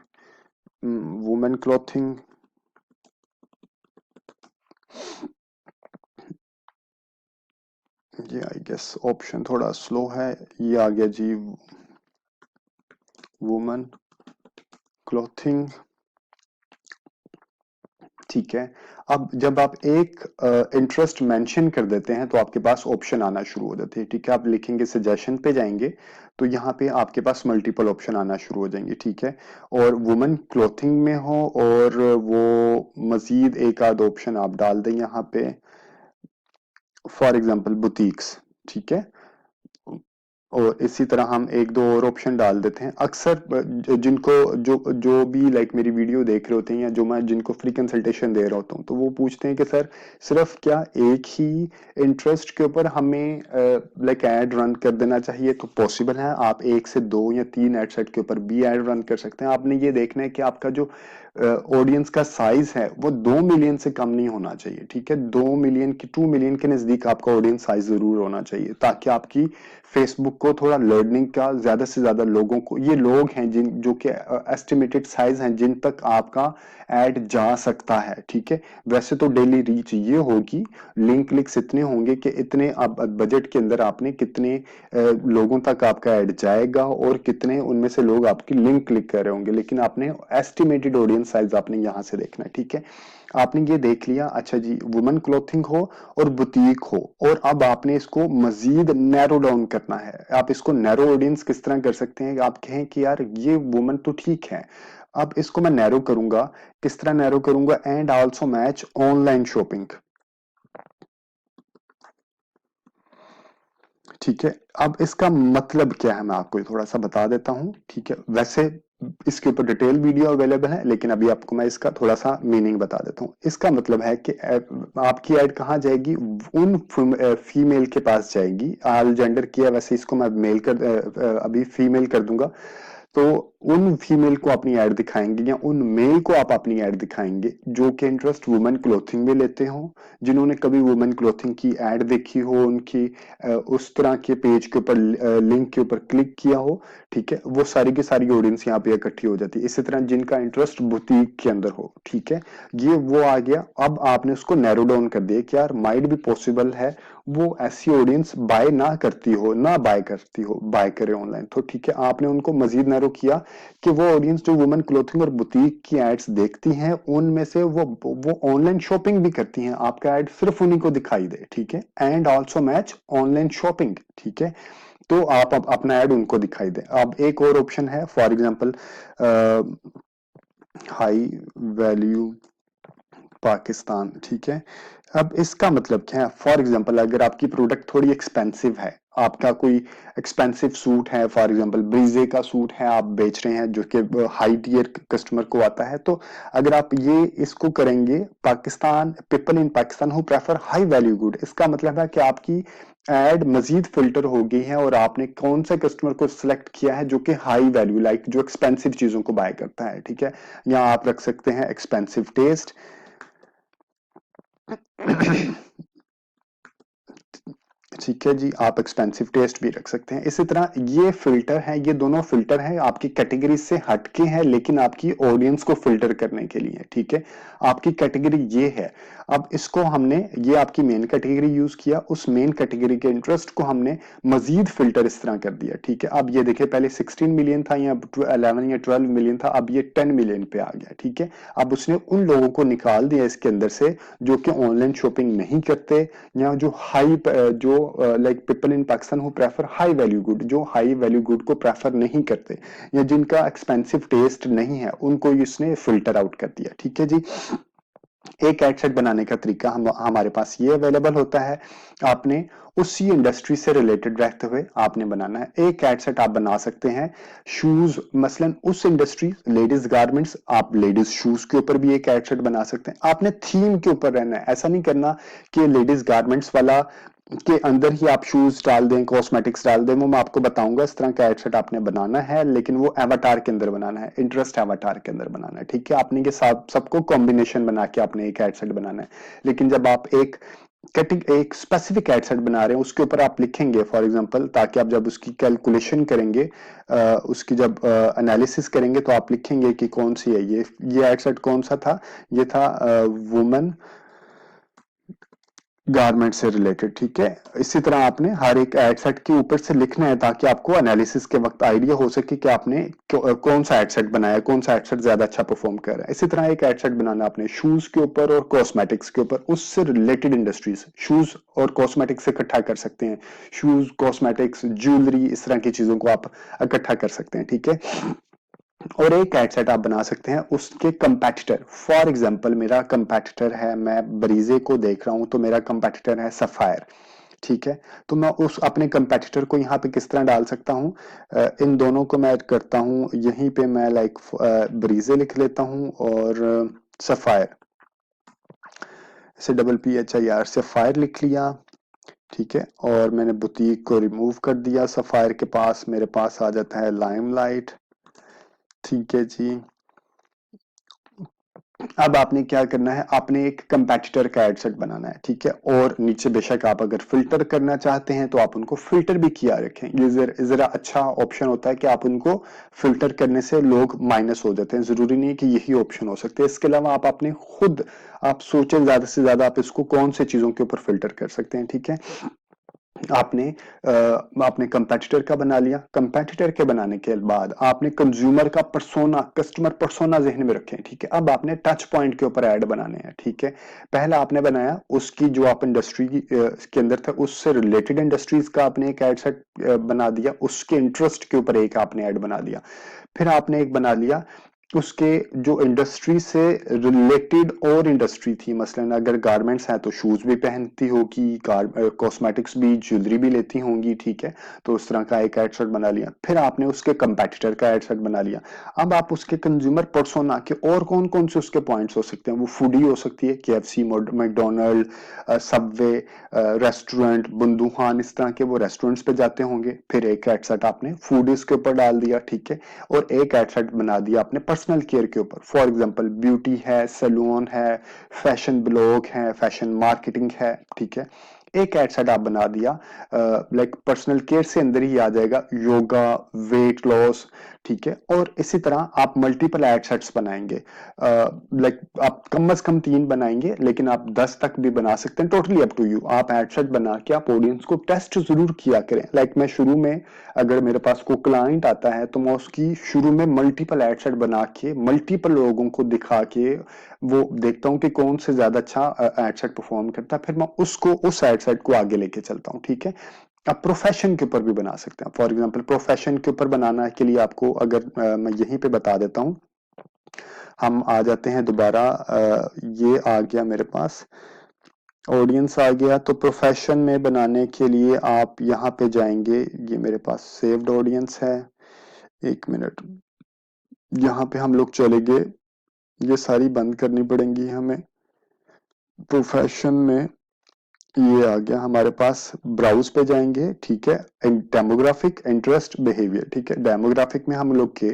वुमेन क्लोथिंग, ये आई गेस ऑप्शन थोड़ा स्लो है, ये आ गया जी वुमेन क्लोथिंग, ठीक है। अब जब आप एक इंटरेस्ट मेंशन कर देते हैं तो आपके पास ऑप्शन आना शुरू हो जाते हैं, ठीक है। आप लिखेंगे सजेशन पे जाएंगे तो यहाँ पे आपके पास मल्टीपल ऑप्शन आना शुरू हो जाएंगे, ठीक है। और वुमेन क्लोथिंग में हो और वो मजीद एक आध ऑप्शन आप डाल दें यहाँ पे, फॉर एग्जांपल बुटीक्स, ठीक है। और इसी तरह हम एक दो और ऑप्शन डाल देते हैं। अक्सर जिनको जो जो भी लाइक मेरी वीडियो देख रहे होते हैं या जो मैं जिनको फ्री कंसल्टेशन दे रहा होता हूँ, तो वो पूछते हैं कि सर सिर्फ क्या एक ही इंटरेस्ट के ऊपर हमें लाइक एड रन कर देना चाहिए, तो पॉसिबल है आप एक से दो या तीन एड सेट के ऊपर भी एड रन कर सकते हैं। आपने ये देखना है कि आपका जो ऑडियंस का साइज है वो 2 मिलियन से कम नहीं होना चाहिए, ठीक है। 2 मिलियन की 2 मिलियन के नजदीक आपका ऑडियंस साइज जरूर होना चाहिए, ताकि आपकी फेसबुक को थोड़ा लर्निंग का ज्यादा से ज्यादा लोगों को, ये लोग हैं जिन जो कि एस्टिमेटेड साइज हैं जिन तक आपका ऐड जा सकता है, ठीक है। वैसे तो डेली रीच ये होगी, लिंक क्लिक्स इतने होंगे कि इतने अब बजट के अंदर आपने कितने लोगों तक आपका ऐड जाएगा और कितने उनमें से लोग आपकी लिंक क्लिक कर रहे होंगे, लेकिन आपने एस्टिमेटेड ऑडियंस साइज आपने यहां से देखना है, ठीक है। आपने ये देख लिया, अच्छा जी, वुमेन क्लोथिंग हो और बुटीक हो, और अब आपने इसको मजीद नैरो डाउन करना है। आप इसको नैरो ऑडियंस किस तरह कर सकते हैं, आप कहें कि यार ये वुमेन तो ठीक है, अब इसको मैं नैरो करूंगा, किस तरह नैरो करूंगा, and also match online shopping, ठीक है। अब इसका मतलब क्या है मैं आपको थोड़ा सा बता देता हूं, ठीक है। वैसे इसके ऊपर डिटेल वीडियो अवेलेबल है, लेकिन अभी आपको मैं इसका थोड़ा सा मीनिंग बता देता हूं। इसका मतलब है कि आपकी ऐड कहां जाएगी, उन फीमेल के पास जाएगी। आल जेंडर किया, वैसे इसको मैं मेल कर अभी फीमेल कर दूंगा, तो उन फीमेल को अपनी ऐड दिखाएंगे या उन मेल को आप अपनी ऐड दिखाएंगे जो कि इंटरेस्ट वुमेन क्लोथिंग में लेते हो, जिन्होंने कभी वुमेन क्लोथिंग की ऐड देखी हो, उनकी उस तरह के पेज के ऊपर लिंक के ऊपर क्लिक किया हो, ठीक है। वो सारी की सारी ऑडियंस यहाँ पे इकट्ठी हो जाती है। इसी तरह जिनका इंटरेस्ट बुटीक के अंदर हो, ठीक है, ये वो आ गया। अब आपने उसको नैरो डाउन कर दिया कि यार माइट भी पॉसिबल है वो ऐसी ऑडियंस बाय ना करती हो, ना बाय करती हो, बाय करे ऑनलाइन, तो ठीक है, आपने उनको मजीद नैरो किया कि वो ऑडियंस जो वुमेन क्लोथिंग और बुटीक की एड्स देखती हैं, उनमें से वो ऑनलाइन शॉपिंग भी करती हैं, आपका एड सिर्फ उन्हीं को दिखाई दे, ठीक है। And also match online shopping, ठीक है। तो आप अब अपना ऐड उनको दिखाई दे। अब एक और ऑप्शन है, for example high value Pakistan, ठीक है। अब इसका मतलब क्या है? फॉर एग्जाम्पल अगर आपकी प्रोडक्ट थोड़ी एक्सपेंसिव है, आपका कोई एक्सपेंसिव सूट है, फॉर एग्जांपल ब्रीजे का सूट है आप बेच रहे हैं जो कि हाई टियर कस्टमर को आता है, तो अगर आप ये इसको करेंगे, Pakistan people in Pakistan who prefer high value good, इसका मतलब है कि आपकी एड मजीद फिल्टर हो गई है और आपने कौन से कस्टमर को सिलेक्ट किया है जो कि हाई वैल्यू लाइक जो एक्सपेंसिव चीजों को बाय करता है, ठीक है। यहाँ आप रख सकते हैं एक्सपेंसिव टेस्ट। ठीक है जी, आप एक्सपेंसिव टेस्ट भी रख सकते हैं। इसी तरह ये फिल्टर है, ये दोनों फिल्टर हैं आपकी कैटेगरी से हटके हैं लेकिन आपकी ऑडियंस को फिल्टर करने के लिए, ठीक है। आपकी कैटेगरी ये है, अब इसको हमने ये आपकी मेन कैटेगरी यूज किया, उस मेन कैटेगरी के इंटरेस्ट को हमने मजीद फिल्टर इस तरह कर दिया, ठीक है। अब ये देखिए पहले 16 मिलियन था या 11 या 12 मिलियन था, अब ये 10 मिलियन पे आ गया, ठीक है। अब उसने उन लोगों को निकाल दिया इसके अंदर से जो कि ऑनलाइन शॉपिंग नहीं करते या जो हाई जो like people in Pakistan who prefer high value good, जो हाई वैल्यू गुड को प्रेफर नहीं करते या जिनका एक्सपेंसिव टेस्ट नहीं है, उनको इसने फिल्टर आउट कर दिया, ठीक है जी। एक एड सेट बनाने का तरीका हमारे पास ये अवेलेबल होता है। आपने उसी इंडस्ट्री से रिलेटेड रहते हुए आपने बनाना है एक एड सेट। आप बना सकते हैं शूज, मसलन उस इंडस्ट्री लेडीज गारमेंट्स, आप लेडीज शूज के ऊपर भी एक एड सेट बना सकते हैं। आपने थीम के ऊपर रहना है, ऐसा नहीं करना कि लेडीज गारमेंट्स वाला के अंदर ही आप शूज डाल दें, कॉस्मेटिक्स डाल दें, वो मैं आपको बताऊंगा इस तरह का एडसेट आपने बनाना है, लेकिन वो एवाटार के अंदर बनाना है, इंटरेस्ट एवाटार के अंदर बनाना है, ठीक है। आपने ये सब सबको कॉम्बिनेशन बना के आपने एक एडसेट बनाना है। लेकिन जब आप एक कटिंग एक स्पेसिफिक एडसेट बना रहे हैं उसके ऊपर आप लिखेंगे फॉर एग्जांपल, ताकि आप जब उसकी कैलकुलेशन करेंगे, उसकी जब एनालिसिस करेंगे तो आप लिखेंगे कि कौन सी है ये एडसेट कौन सा था, ये था वुमेन गारमेंट से रिलेटेड, ठीक है। इसी तरह आपने हर एक एड सेट के ऊपर से लिखना है ताकि आपको एनालिसिस के वक्त आइडिया हो सके कि आपने कौन सा एड सेट बनाया, कौन सा एड सेट ज्यादा अच्छा परफॉर्म कर रहा है। इसी तरह एक एड सेट बनाना आपने शूज के ऊपर और कॉस्मेटिक्स के ऊपर, उससे रिलेटेड इंडस्ट्रीज शूज और कॉस्मेटिक्स इकट्ठा कर सकते हैं, शूज कॉस्मेटिक्स ज्वेलरी इस तरह की चीजों को आप इकट्ठा कर सकते हैं, ठीक है। और एक एड सेट आप बना सकते हैं उसके कंपैटिटर। फॉर एग्जांपल मेरा कंपैटिटर है, मैं ब्रीजे को देख रहा हूं तो मेरा कंपैटिटर है सफायर, ठीक है। तो मैं उस अपने कंपैटिटर को यहाँ पे किस तरह डाल सकता हूँ, इन दोनों को मैं ऐड करता हूँ यहीं पे, मैं लाइक ब्रीजे लिख लेता हूँ और सफायर, इसे WPHIR से फायर लिख लिया, ठीक है। और मैंने बुटीक को रिमूव कर दिया, सफायर के पास मेरे पास आ जाता है लाइमलाइट, ठीक है जी। अब आपने क्या करना है, आपने एक कंपैटिटर का एड सेट बनाना है, ठीक है। और नीचे बेशक आप अगर फिल्टर करना चाहते हैं तो आप उनको फिल्टर भी किया रखें, ये जरा अच्छा ऑप्शन होता है कि आप उनको फिल्टर करने से लोग माइनस हो जाते हैं, जरूरी नहीं कि यही ऑप्शन हो सकते हैं। इसके अलावा आप अपने खुद आप सोचें ज्यादा से ज्यादा आप इसको कौन से चीजों के ऊपर फिल्टर कर सकते हैं, ठीक है। आपने आपने कंपेटिटर का बना लिया, कंपेटिटर के बनाने के बाद आपने कंज्यूमर का पर्सोना, कस्टमर पर्सोना जहन में रखें, ठीक है। अब आपने टच पॉइंट के ऊपर ऐड बनाने हैं, ठीक है। पहला आपने बनाया उसकी जो आप इंडस्ट्री के अंदर था उससे रिलेटेड इंडस्ट्रीज का आपने एक एड सेट बना दिया, उसके इंटरेस्ट के ऊपर एक आपने ऐड बना दिया। फिर आपने एक बना लिया उसके जो इंडस्ट्री से रिलेटेड और इंडस्ट्री थी, मसलन अगर गारमेंट्स हैं तो शूज भी पहनती होगी, कॉस्मेटिक्स भी, ज्वेलरी भी लेती होंगी, ठीक है। तो उस तरह का एक एड सेट बना लिया। फिर आपने उसके कंपेटिटर का एड सेट बना लिया। अब आप उसके कंज्यूमर पर्सोना के और कौन कौन से उसके पॉइंट्स हो सकते हैं, वो फूडी हो सकती है, KFC, मैकडोनल्ड, सबवे, रेस्टोरेंट, बंदूहान, इस तरह के वो रेस्टोरेंट्स पे जाते होंगे। फिर एक एड सेट आपने फूडीज के ऊपर डाल दिया, ठीक है। और एक एड सेट बना दिया आपने पर्सनल केयर के ऊपर, फॉर एग्जांपल ब्यूटी है, सैलून है, फैशन ब्लॉग है, फैशन मार्केटिंग है, ठीक है। एक एड सेट आप बना दिया, लाइक पर्सनल केयर से अंदर ही आ जाएगा योगा, वेट लॉस, ठीक है। और इसी तरह आप मल्टीपल एड सेट्स बनाएंगे, लाइक आप कम से कम 3 बनाएंगे लेकिन आप 10 तक भी बना सकते हैं, टोटली अप टू यू। आप एड सेट बना के आप ऑडियंस को टेस्ट जरूर किया करें, लाइक मैं शुरू में अगर मेरे पास कोई क्लाइंट आता है तो मैं उसकी शुरू में मल्टीपल एड सेट बना के मल्टीपल लोगों को दिखा के वो देखता हूँ कि कौन से ज्यादा अच्छा एड सेट परफॉर्म करता है, फिर मैं उसको उस एड सेट को आगे लेके चलता हूँ, ठीक है। आप प्रोफेशन के ऊपर भी बना सकते हैं, फॉर एग्जांपल प्रोफेशन के ऊपर बनाना के लिए आपको अगर मैं यहीं पे बता देता हूँ, हम आ जाते हैं दोबारा, ये आ गया मेरे पास ऑडियंस आ गया। तो प्रोफेशन में बनाने के लिए आप यहाँ पे जाएंगे, ये मेरे पास सेव्ड ऑडियंस है, एक मिनट, यहाँ पे हम लोग चले गए, ये सारी बंद करनी पड़ेंगी हमें। प्रोफेशन में ये आ गया हमारे पास, ब्राउज पे जाएंगे, ठीक है, डेमोग्राफिक, इंटरेस्ट, बिहेवियर, ठीक है। डेमोग्राफिक में हम लोग के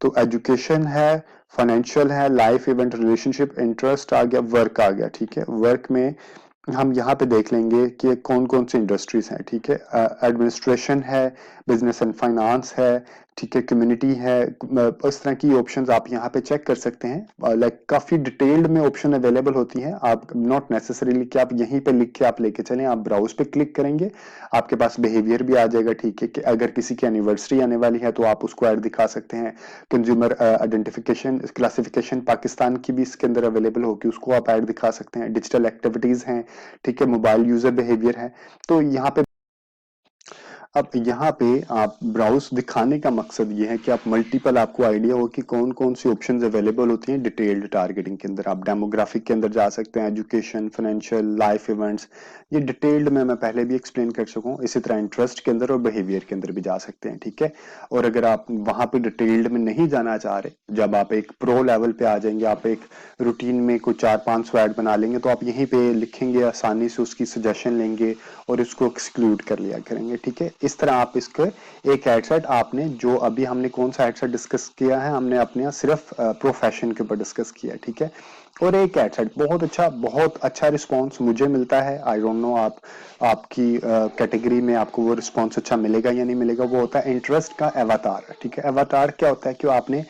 तो एजुकेशन है, फाइनेंशियल है, लाइफ इवेंट, रिलेशनशिप, इंटरेस्ट आ गया, वर्क आ गया, ठीक है। वर्क में हम यहाँ पे देख लेंगे कि कौन कौन सी इंडस्ट्रीज हैं, ठीक है। एडमिनिस्ट्रेशन है, बिजनेस एंड फाइनेंस है, ठीक है, कम्युनिटी है। इस तरह की ऑप्शंस आप यहाँ पे चेक कर सकते हैं। लाइक काफी डिटेल्ड में ऑप्शन अवेलेबल होती हैं, आप नॉट नेसेसरीली कि आप यहीं पे लिख के आप लेके चलें। आप ब्राउज पे क्लिक करेंगे, आपके पास बिहेवियर भी आ जाएगा, ठीक है, कि अगर किसी की एनिवर्सरी आने वाली है तो आप उसको ऐड दिखा सकते हैं। कंज्यूमर आइडेंटिफिकेशन क्लासिफिकेशन पाकिस्तान की भी इसके अंदर अवेलेबल होगी, उसको आप ऐड दिखा सकते हैं। डिजिटल एक्टिविटीज हैं, ठीक है, मोबाइल यूजर बिहेवियर है। तो यहाँ पे अब यहाँ पे आप ब्राउज दिखाने का मकसद ये है कि आप मल्टीपल, आपको आइडिया हो कि कौन कौन सी ऑप्शंस अवेलेबल होती हैं डिटेल्ड टारगेटिंग के अंदर। आप डेमोग्राफिक के अंदर जा सकते हैं, एजुकेशन, फाइनेंशियल, लाइफ इवेंट्स, ये डिटेल्ड में मैं पहले भी एक्सप्लेन कर सकूं। इसी तरह इंटरेस्ट के अंदर और बिहेवियर के अंदर भी जा सकते हैं, ठीक है। और अगर आप वहां पे डिटेल्ड में नहीं जाना चाह रहे, जब आप एक प्रो लेवल पे आ जाएंगे, आप एक रूटीन में कुछ 4-5 ऐड बना लेंगे, तो आप यहीं पे लिखेंगे, आसानी से उसकी सजेशन लेंगे और इसको एक्सक्लूड कर लिया करेंगे, ठीक है। इस तरह आप इसके एक एड सेट, आपने जो अभी हमने कौन सा एड सेट डिस्कस किया है, हमने अपने यहाँ सिर्फ प्रोफेशन के ऊपर डिस्कस किया है, ठीक है। और एक एड सेट बहुत अच्छा रिस्पॉन्स मुझे मिलता है। आई डोंट नो आप आपकी कैटेगरी में आपको वो रिस्पॉन्स अच्छा मिलेगा या नहीं मिलेगा। वो होता है इंटरेस्ट का एवाटार, ठीक है। एवाटार क्या होता है कि आपने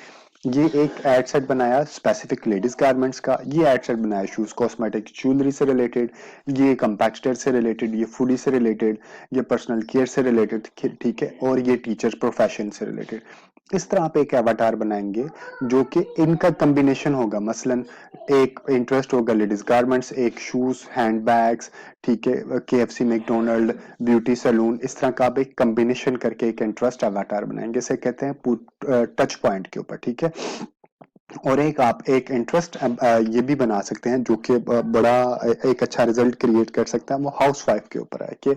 ये एक एड सेट बनाया स्पेसिफिक लेडीज गारमेंट्स का, ये एड सेट बनाया शूज, कॉस्मेटिक, ज्वेलरी से रिलेटेड, ये कंपैक्टर से रिलेटेड, ये फूडी से रिलेटेड, ये पर्सनल केयर से रिलेटेड, ठीक है, और ये टीचर प्रोफेशन से रिलेटेड। इस तरह आप एक एवाटार बनाएंगे जो कि इनका कॉम्बिनेशन होगा। मसलन एक इंटरेस्ट होगा लेडीज गारमेंट्स, एक शूज, हैंडबैग्स, ठीक है, केएफसी, मैकडोनल्ड, ब्यूटी सैलून, इस तरह का आप एक कॉम्बिनेशन करके एक इंटरेस्ट एवाटार बनाएंगे। इसे कहते हैं टच पॉइंट के ऊपर, ठीक है। और एक आप एक इंटरेस्ट ये भी बना सकते हैं जो कि बड़ा एक अच्छा रिजल्ट क्रिएट कर सकता है। वो हाउस वाइफ के ऊपर है कि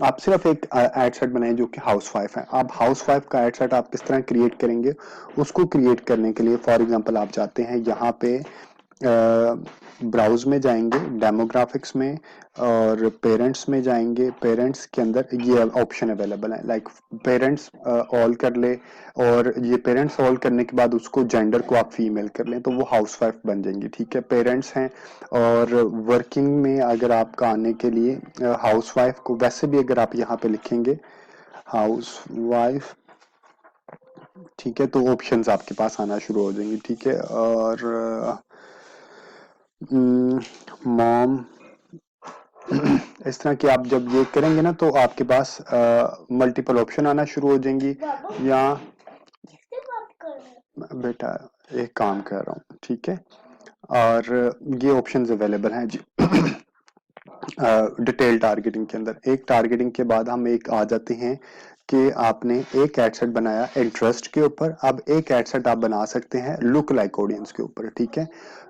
आप सिर्फ एक एड सेट बनाए जो कि हाउस वाइफ है। आप हाउस वाइफ का एड सेट आप किस तरह क्रिएट करेंगे, उसको क्रिएट करने के लिए फॉर एग्जांपल आप जाते हैं यहाँ पे, ब्राउज में जाएंगे, डेमोग्राफिक्स में, और पेरेंट्स में जाएंगे। पेरेंट्स के अंदर ये ऑप्शन अवेलेबल है, लाइक पेरेंट्स ऑल कर ले, और ये पेरेंट्स ऑल करने के बाद उसको जेंडर को आप फीमेल कर लें तो वो हाउस वाइफ बन जाएंगी, ठीक है। पेरेंट्स हैं, और वर्किंग में अगर आपका आने के लिए हाउस वाइफ को, वैसे भी अगर आप यहाँ पे लिखेंगे हाउस वाइफ, ठीक है, तो ऑप्शंस आपके पास आना शुरू हो जाएंगे, ठीक है। और मॉम, इस तरह की आप जब ये करेंगे ना तो आपके पास मल्टीपल ऑप्शन आना शुरू हो जाएंगी। या बेटा एक काम कर रहा हूँ, ठीक है। और ये ऑप्शंस अवेलेबल हैं जी। डिटेल टारगेटिंग के अंदर एक टारगेटिंग के बाद हम एक आ जाते हैं कि आपने एक एड सेट बनाया इंटरेस्ट के ऊपर। अब एक एड सेट आप बना सकते हैं लुक लाइक ऑडियंस के ऊपर, ठीक है।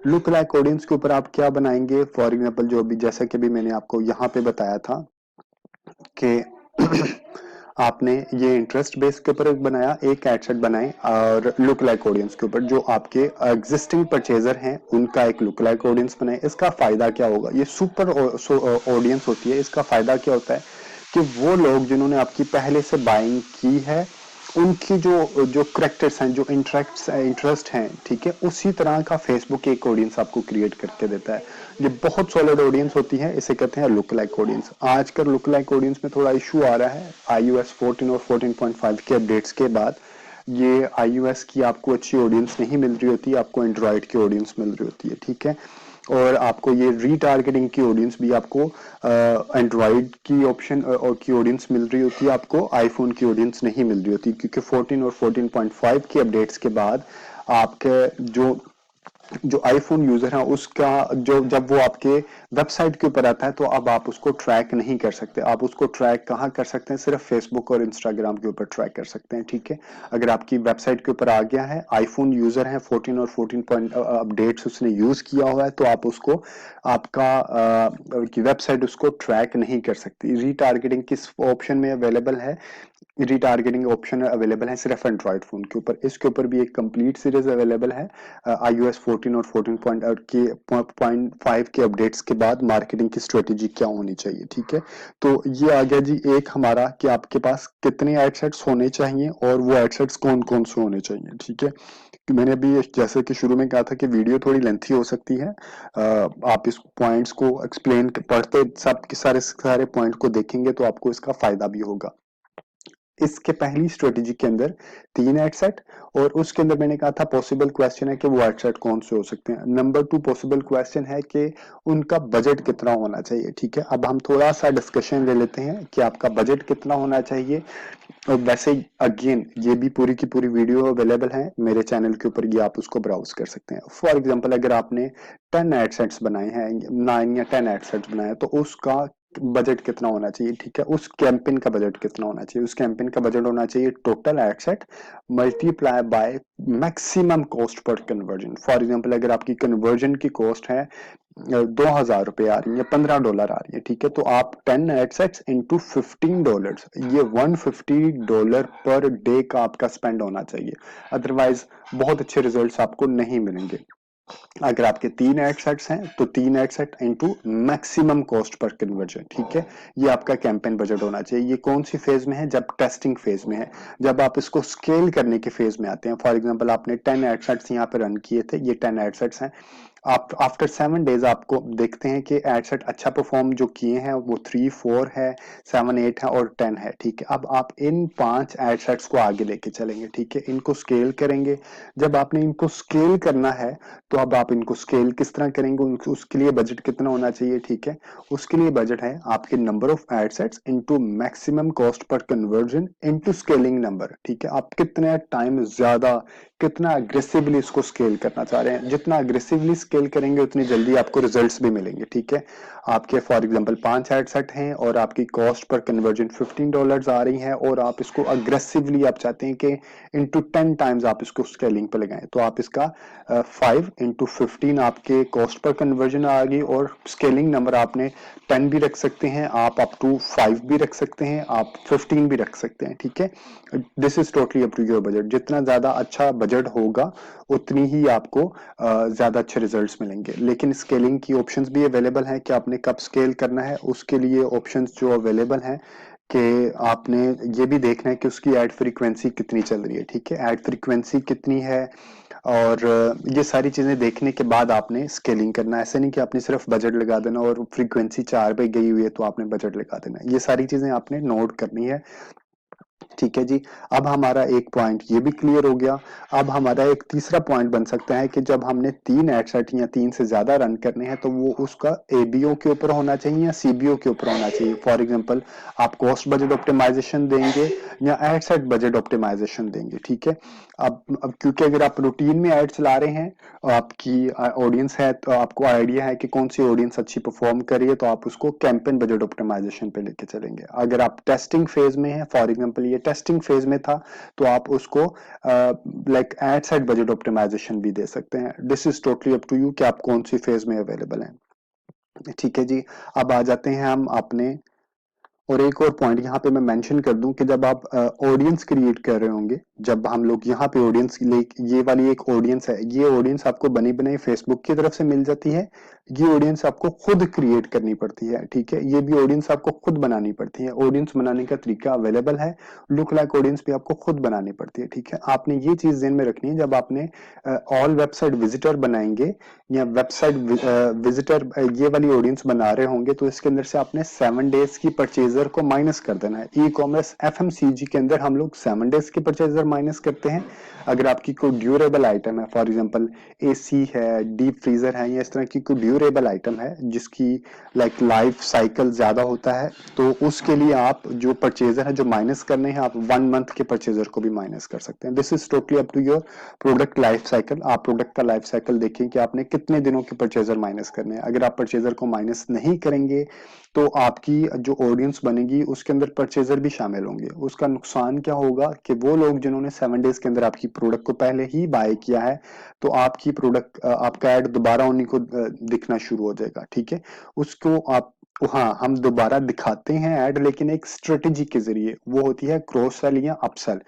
लुक लाइक ऑडियंस के ऊपर आप क्या बनाएंगे, फॉर एग्जांपल जो अभी जैसा कि अभी मैंने आपको यहाँ पे बताया था कि आपने ये इंटरेस्ट बेस के ऊपर एक बनाया, एक एड सेट बनाए, और लुक लाइक ऑडियंस के ऊपर जो आपके एग्जिस्टिंग परचेजर हैं उनका एक लुक लाइक ऑडियंस बनाए। इसका फायदा क्या होगा, ये सुपर ऑडियंस होती है। इसका फायदा क्या होता है कि वो लोग जिन्होंने आपकी पहले से बाइंग की है, उनकी जो जो करेक्टर्स हैं, जो इंटरेस्ट हैं, ठीक है, उसी तरह का फेसबुक एक ऑडियंस आपको क्रिएट करके देता है। ये बहुत सॉलिड ऑडियंस होती है, इसे कहते हैं लुक लाइक ऑडियंस। आजकल लुक लाइक ऑडियंस में थोड़ा इशू आ रहा है iOS 14 और 14.5 के अपडेट्स के बाद। ये iOS की आपको अच्छी ऑडियंस नहीं मिल रही होती, आपको एंड्रॉइड की ऑडियंस मिल रही होती है, ठीक है। और आपको ये रीटारगेटिंग की ऑडियंस भी आपको एंड्रॉइड की ऑप्शन और की ऑडियंस मिल रही होती है, आपको आईफोन की ऑडियंस नहीं मिल रही होती, क्योंकि 14 और 14.5 की अपडेट्स के बाद आपके जो जो आईफोन यूजर है उसका जो जब वो आपके वेबसाइट के ऊपर आता है तो अब आप उसको ट्रैक नहीं कर सकते। आप उसको ट्रैक कहाँ कर सकते हैं? सिर्फ फेसबुक और इंस्टाग्राम के ऊपर ट्रैक कर सकते हैं, ठीक है। अगर आपकी वेबसाइट के ऊपर आ गया है, आईफोन यूजर है, 14 और 14 पॉइंट अपडेट्स उसने यूज किया हुआ है, तो आप उसको आपका की वेबसाइट उसको ट्रैक नहीं कर सकती। रीटारगेटिंग किस ऑप्शन में अवेलेबल है? रिटारगेटिंग ऑप्शन अवेलेबल है सिर्फ एंड्रॉइड फोन के ऊपर। इसके ऊपर भी एक कंप्लीट सीरीज अवेलेबल है iOS 14 और 14.5 के अपडेट्स के बाद मार्केटिंग की स्ट्रेटेजी क्या होनी चाहिए, ठीक है। तो ये आ गया जी एक हमारा कि आपके पास कितने एडसेट्स होने चाहिए और वो एडसेट्स कौन कौन से होने चाहिए, ठीक है। मैंने अभी जैसे कि शुरू में कहा था कि वीडियो थोड़ी लेंथी हो सकती है, आप इस पॉइंट्स को एक्सप्लेन पढ़ते सब के सारे सारे पॉइंट को देखेंगे तो आपको इसका फायदा भी होगा। इसके पहली स्ट्रेटेजी के अंदर 3 एडसेट, और उसके अंदर मैंने कहा था पॉसिबल क्वेश्चन है कि वो एडसेट कौन से हो सकते हैं। नंबर 2 पॉसिबल क्वेश्चन है कि उनका बजट कितना होना चाहिए, ठीक है। अब हम थोड़ा सा डिस्कशन ले लेते हैं कि आपका बजट कितना होना चाहिए। और वैसे अगेन ये भी पूरी की पूरी वीडियो अवेलेबल है मेरे चैनल के ऊपर, ये आप उसको ब्राउज कर सकते हैं। फॉर एग्जांपल अगर आपने 10 एडसेट्स बनाए हैं, 9 या 10 एडसेट्स बनाए हैं, तो उसका बजट कितना होना चाहिए, ठीक है। उस कैंपेन का बजट कितना होना चाहिए? उस कैंपेन का बजट होना चाहिए total ad set multiply by maximum cost per conversion. For example अगर आपकी कन्वर्जन की कॉस्ट है 2,000 रुपए आ रही है, $15 आ रही है, ठीक है, तो आप 10 एडसेट्स इंटू $15, ये $150 पर डे का आपका स्पेंड होना चाहिए। अदरवाइज बहुत अच्छे रिजल्ट्स आपको नहीं मिलेंगे। अगर आपके 3 एडसेट्स हैं तो 3 ad set into maximum cost per conversion, ठीक है। ये आपका कैंपेन बजट होना चाहिए। ये कौन सी फेज में है? जब टेस्टिंग फेज में है, जब आप इसको स्केल करने के फेज में आते हैं। फॉर एग्जांपल आपने 10 एडसेट्स यहाँ पे रन किए थे, ये 10 एडसेट्स हैं। आप आफ्टर 7 डेज आपको देखते हैं कि एडसेट अच्छा परफॉर्म जो किए हैं वो 3, 4 है, 7, 8 है और 10 है, ठीक है। अब आप इन 5 एडसेट्स को आगे लेके चलेंगे, ठीक है, इनको स्केल करेंगे। जब आपने इनको स्केल करना है तो अब आप इनको स्केल किस तरह करेंगे, उसके लिए बजट कितना होना चाहिए, ठीक है। उसके लिए बजट है आपके number of ad sets into maximum cost per conversion into scaling number, ठीक है। आप कितने टाइम ज्यादा कितना अग्रेसिवली इसको स्केल करना चाह रहे हैं। जितना अग्रेसिवली स्केल करेंगे उतनी जल्दी आपको रिजल्ट्स भी मिलेंगे, ठीक है। आपके फॉर एग्जांपल 5 एडसेट हैं और आपकी कॉस्ट पर कन्वर्जन $15 आ रही है, और आप इसको अग्रेसिवली आप चाहते हैं कि इंटू 10 टाइम्स आप इसको स्केलिंग पे लगाएं, तो आप इसका 5 इंटू 15 आपके कॉस्ट पर कन्वर्जन आ गई, और स्केलिंग नंबर आपने 10 भी रख सकते हैं, आप अप टू 5 भी रख सकते हैं, आप 15 भी रख सकते हैं, ठीक है। This is totally up to your budget. जितना ज्यादा अच्छा बजट होगा उतनी ही आपको ज्यादा अच्छे रिजल्ट्स मिलेंगे। लेकिन स्केलिंग की ऑप्शंस भी अवेलेबल हैं कि आपने कब स्केल करना है। उसके लिए ऑप्शंस जो अवेलेबल हैं कि आपने ये भी देखना है कि उसकी एड फ्रीक्वेंसी कितनी चल रही है, ठीक है, एड फ्रीक्वेंसी कितनी है, और ये सारी चीजें देखने के बाद आपने स्केलिंग करना है। ऐसे नहीं कि आपने सिर्फ बजट लगा देना और फ्रीक्वेंसी 4 पे गई हुई है तो आपने बजट लगा देना। ये सारी चीजें आपने नोट करनी है, ठीक है जी। अब हमारा एक पॉइंट ये भी क्लियर हो गया। अब हमारा एक तीसरा पॉइंट बन सकता है कि जब हमने 3 एडसेट या 3 से ज्यादा रन करने हैं तो वो उसका एबीओ के ऊपर होना चाहिए या सीबीओ के ऊपर होना चाहिए। फॉर एग्जांपल आप कॉस्ट बजट ऑप्टिमाइजेशन देंगे या एडसेट बजट ऑप्टिमाइजेशन देंगे, ठीक है। अब क्योंकि अगर आप रूटीन में एड चला रहे हैं, आपकी ऑडियंस है, तो आपको आइडिया है कि कौन सी ऑडियंस अच्छी परफॉर्म कर रही है, तो आप उसको कैंपेन बजट ऑप्टिमाइजेशन पे लेके चलेंगे। अगर आप टेस्टिंग फेज में है, फॉर एग्जांपल ये टेस्टिंग फेज में था, तो आप उसको like ad set budget optimisation भी दे सकते हैं। This is totally up to you कि आप कौन सी फेज में अवेलेबल हैं, ठीक है जी। अब आ जाते हैं हम अपने, और एक और पॉइंट यहाँ पे मैं मेंशन कर दूं कि जब आप ऑडियंस क्रिएट कर रहे होंगे, जब हम लोग यहाँ पे ऑडियंस, ये वाली एक ऑडियंस है, ये ऑडियंस आपको बनी बनाई फेसबुक की तरफ से मिल जाती है। ये ऑडियंस आपको खुद क्रिएट करनी पड़ती है, ठीक है। ये भी ऑडियंस आपको खुद बनानी पड़ती है। ऑडियंस बनाने का तरीका अवेलेबल है, लुक लाइक ऑडियंस भी आपको खुद बनानी पड़ती है, ठीक है। आपने ये चीज ध्यान में रखनी है जब आपने ऑल वेबसाइट विजिटर बनाएंगे या वेबसाइट विजिटर ये वाली ऑडियंस बना रहे होंगे, तो इसके अंदर से आपने 7 डेज की परचेज परचेजर को माइनस कर देना है। ई कॉमर्स एफएमसीजी के अंदर हम लोग 7 डेज के परचेजर माइनस करते हैं। अगर आपकी कोई ड्यूरेबल आइटम है, फॉर एग्जांपल एसी है, डीप फ्रीजर है, या इस तरह की कोई ड्यूरेबल आइटम है जिसकी लाइफ साइकिल ज्यादा होता है, तो उसके लिए आप जो परचेजर है जो माइनस करने हैं, आप 1 मंथ के परचेजर को भी माइनस कर सकते हैं। This is totally up to your product life cycle. आप प्रोडक्ट का लाइफ साइकिल देखिए कि आपने कितने दिनों के परचेजर माइनस करने हैं। अगर आप परचेजर को माइनस नहीं करेंगे तो आपकी जो ऑडियंस बनेगी उसके अंदर परचेजर भी शामिल होंगे। उसका नुकसान क्या होगा कि वो लोग जिन्होंने 7 डेज के अंदर आपकी प्रोडक्ट को पहले ही बाय किया है, तो आपकी प्रोडक्ट आपका ऐड दोबारा उन्हीं को दिखना शुरू हो जाएगा। ठीक है, उसको आप, हाँ, हम दोबारा दिखाते हैं ऐड, लेकिन एक स्ट्रेटेजी के जरिए, वो होती है क्रॉस सेल या अपसेल।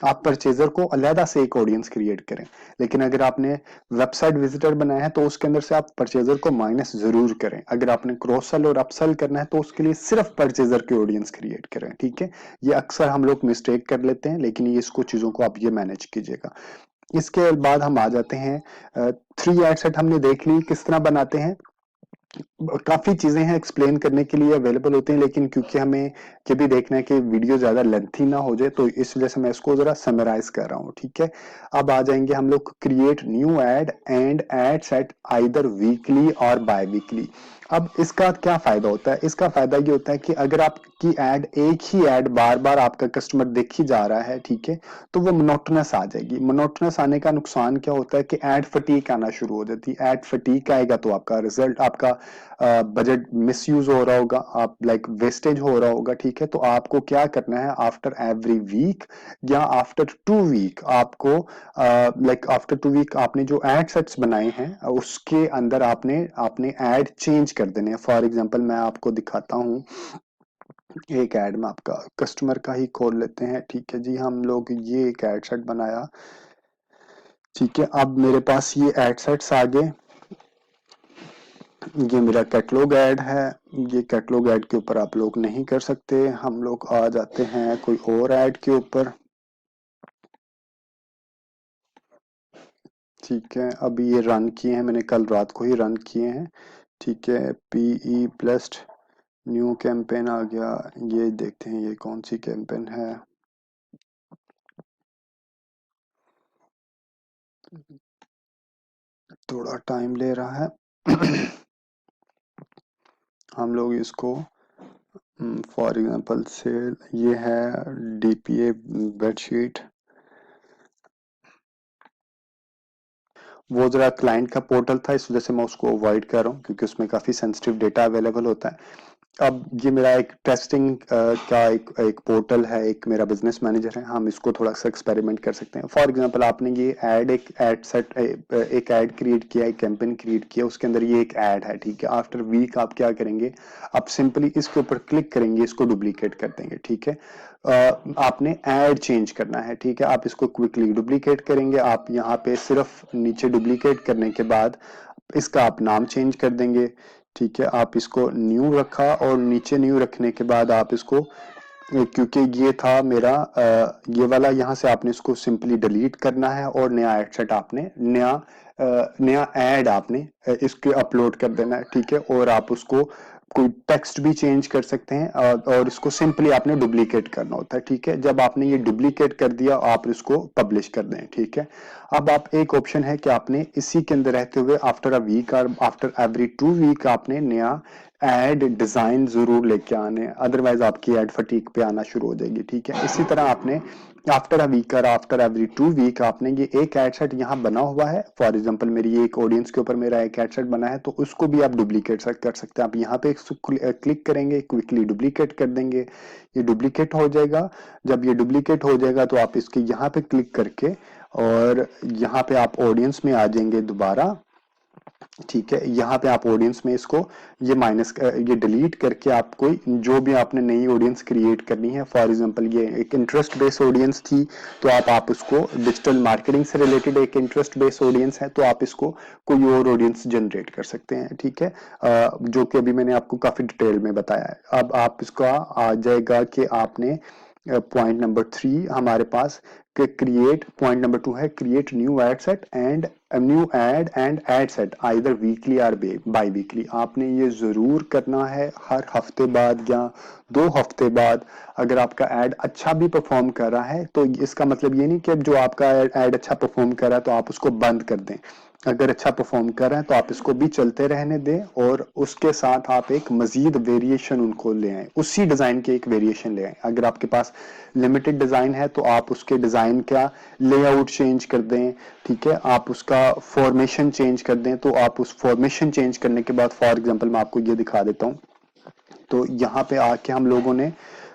आप परचेजर को अलहदा से एक ऑडियंस क्रिएट करें, लेकिन अगर आपने वेबसाइट विजिटर बनाया है तो उसके अंदर से आप परचेजर को माइनस जरूर करें। अगर आपने क्रॉस सेल और अपसेल करना है तो उसके लिए सिर्फ परचेजर की ऑडियंस क्रिएट करें। ठीक है, ये अक्सर हम लोग मिस्टेक कर लेते हैं, लेकिन ये इसको चीजों को आप ये मैनेज कीजिएगा। इसके बाद हम आ जाते हैं 3 एड सेट हमने देख ली किस तरह बनाते हैं। काफी चीजें हैं एक्सप्लेन करने के लिए अवेलेबल होते हैं, लेकिन क्योंकि हमें ये भी देखना है कि वीडियो ज्यादा लेंथी ना हो जाए, तो इस वजह से मैं इसको जरा समराइज कर रहा हूँ। ठीक है, अब आ जाएंगे हम लोग create new ad and ad set either weekly और बाय वीकली। अब इसका क्या फायदा होता है? इसका फायदा ये होता है कि अगर आपकी एड, एक ही एड बार बार आपका कस्टमर देख ही जा रहा है, ठीक है, तो वो मोनोटोनस आ जाएगी। मोनोटोनस आने का नुकसान क्या होता है कि एड फटीक आना शुरू हो जाती है। एड फटीक आएगा तो आपका रिजल्ट, आपका बजट मिसयूज हो रहा होगा, आप वेस्टेज हो रहा होगा। ठीक है, तो आपको क्या करना है, आफ्टर एवरी वीक या आफ्टर 2 वीक आपको आफ्टर 2 वीक आपने जो एड सेट्स बनाए हैं उसके अंदर आपने आपने एड चेंज कर देने हैं। फॉर एग्जांपल मैं आपको दिखाता हूँ, एक एड में आपका कस्टमर का ही खोल लेते हैं। ठीक है जी, हम लोग ये एक एड सेट बनाया। ठीक है, अब मेरे पास ये एड सेट्स आ गए। ये मेरा कैटलॉग ऐड है। ये कैटलॉग ऐड के ऊपर आप लोग नहीं कर सकते। हम लोग आ जाते हैं कोई और ऐड के ऊपर। ठीक है, अभी ये रन किए हैं, मैंने कल रात को ही रन किए हैं। ठीक है, पीई प्लस न्यू कैंपेन आ गया। ये देखते हैं ये कौन सी कैंपेन है। थोड़ा टाइम ले रहा है। हम लोग इसको फॉर एग्जांपल से, ये है डीपीए बेडशीट। वो जरा क्लाइंट का पोर्टल था, इस वजह से मैं उसको अवॉइड कर रहा हूँ, क्योंकि उसमें काफी सेंसिटिव डेटा अवेलेबल होता है। अब ये मेरा एक टेस्टिंग का एक पोर्टल है, एक मेरा बिजनेस मैनेजर है, हम इसको थोड़ा सा एक्सपेरिमेंट कर सकते हैं। फॉर एग्जांपल आपने ये ऐड, एक ऐड सेट, एक ऐड क्रिएट किया, एक कैंपेन क्रिएट किया, उसके अंदर ये एक ऐड है। ठीक है, आफ्टर वीक आप क्या करेंगे, आप सिंपली इसके ऊपर क्लिक करेंगे, इसको डुप्लीकेट कर देंगे। ठीक है, आपने ऐड चेंज करना है। ठीक है, आप इसको क्विकली डुप्लीकेट करेंगे। आप यहाँ पे सिर्फ नीचे डुप्लीकेट करने के बाद इसका आप नाम चेंज कर देंगे। ठीक है, आप इसको न्यू रखा, और नीचे न्यू रखने के बाद आप इसको, क्योंकि ये था मेरा ये वाला, यहाँ से आपने इसको सिंपली डिलीट करना है, और नया एड सेट आपने नया ऐड आपने इसके अपलोड कर देना है। ठीक है, और आप उसको कोई टेक्स्ट भी चेंज कर सकते हैं, और इसको सिंपली आपने डुप्लीकेट करना होता है। ठीक है, जब आपने ये डुप्लीकेट कर दिया, आप इसको पब्लिश कर दें। ठीक है, अब आप, एक ऑप्शन है कि आपने इसी के अंदर रहते हुए आफ्टर अ वीक और आफ्टर एवरी 2 वीक आपने नया एड डिजाइन जरूर लेके आने, अदरवाइज आपकी एड फटीक पे आना शुरू हो जाएगी। ठीक है, इसी तरह आपने आफ्टर अ वीक और आफ्टर एवरी 2 वीक आपने ये एक एड सेट यहाँ बना हुआ है। फॉर एग्जांपल मेरी एक ऑडियंस के ऊपर मेरा एक एड सेट बना है, तो उसको भी आप डुप्लीकेट कर सकते हैं। आप यहाँ पे क्लिक करेंगे, क्विकली डुप्लीकेट कर देंगे, ये डुप्लीकेट हो जाएगा। जब ये डुप्लीकेट हो जाएगा तो आप इसके यहाँ पे क्लिक करके, और यहाँ पे आप ऑडियंस में आ जाएंगे दोबारा। ठीक है, यहाँ पे आप ऑडियंस में इसको ये डिलीट करके, आप कोई जो भी आपने नई ऑडियंस क्रिएट करनी है, फॉर एग्जांपल ये एक इंटरेस्ट बेस्ड ऑडियंस थी, तो आप उसको डिजिटल मार्केटिंग से रिलेटेड एक इंटरेस्ट बेस्ड ऑडियंस है, तो आप इसको कोई और ऑडियंस जनरेट कर सकते हैं। ठीक है, जो कि अभी मैंने आपको काफी डिटेल में बताया है। अब आप इसका आ जाएगा कि आपने पॉइंट नंबर 3 हमारे पास क्रिएट, पॉइंट नंबर 2 है create new ad set and new ad set either weekly और बाई वीकली। आपने ये जरूर करना है हर हफ्ते बाद या 2 हफ्ते बाद। अगर आपका एड अच्छा भी परफॉर्म कर रहा है तो इसका मतलब ये नहीं कि अब जो आपका एड अच्छा परफॉर्म कर रहा है तो आप उसको बंद कर दें। अगर अच्छा परफॉर्म कर रहे हैं तो आप इसको भी चलते रहने दें और उसके साथ आप एक मजीद वेरिएशन उनको ले आए, उसी डिजाइन के एक वेरिएशन ले आए। अगर आपके पास लिमिटेड डिजाइन है तो आप उसके डिजाइन का लेआउट चेंज कर दें, ठीक है, आप उसका फॉर्मेशन चेंज कर दें। तो आप उस फॉर्मेशन चेंज करने के बाद फॉर एग्जांपल मैं आपको ये दिखा देता हूं। तो यहाँ पे आके हम लोगों ने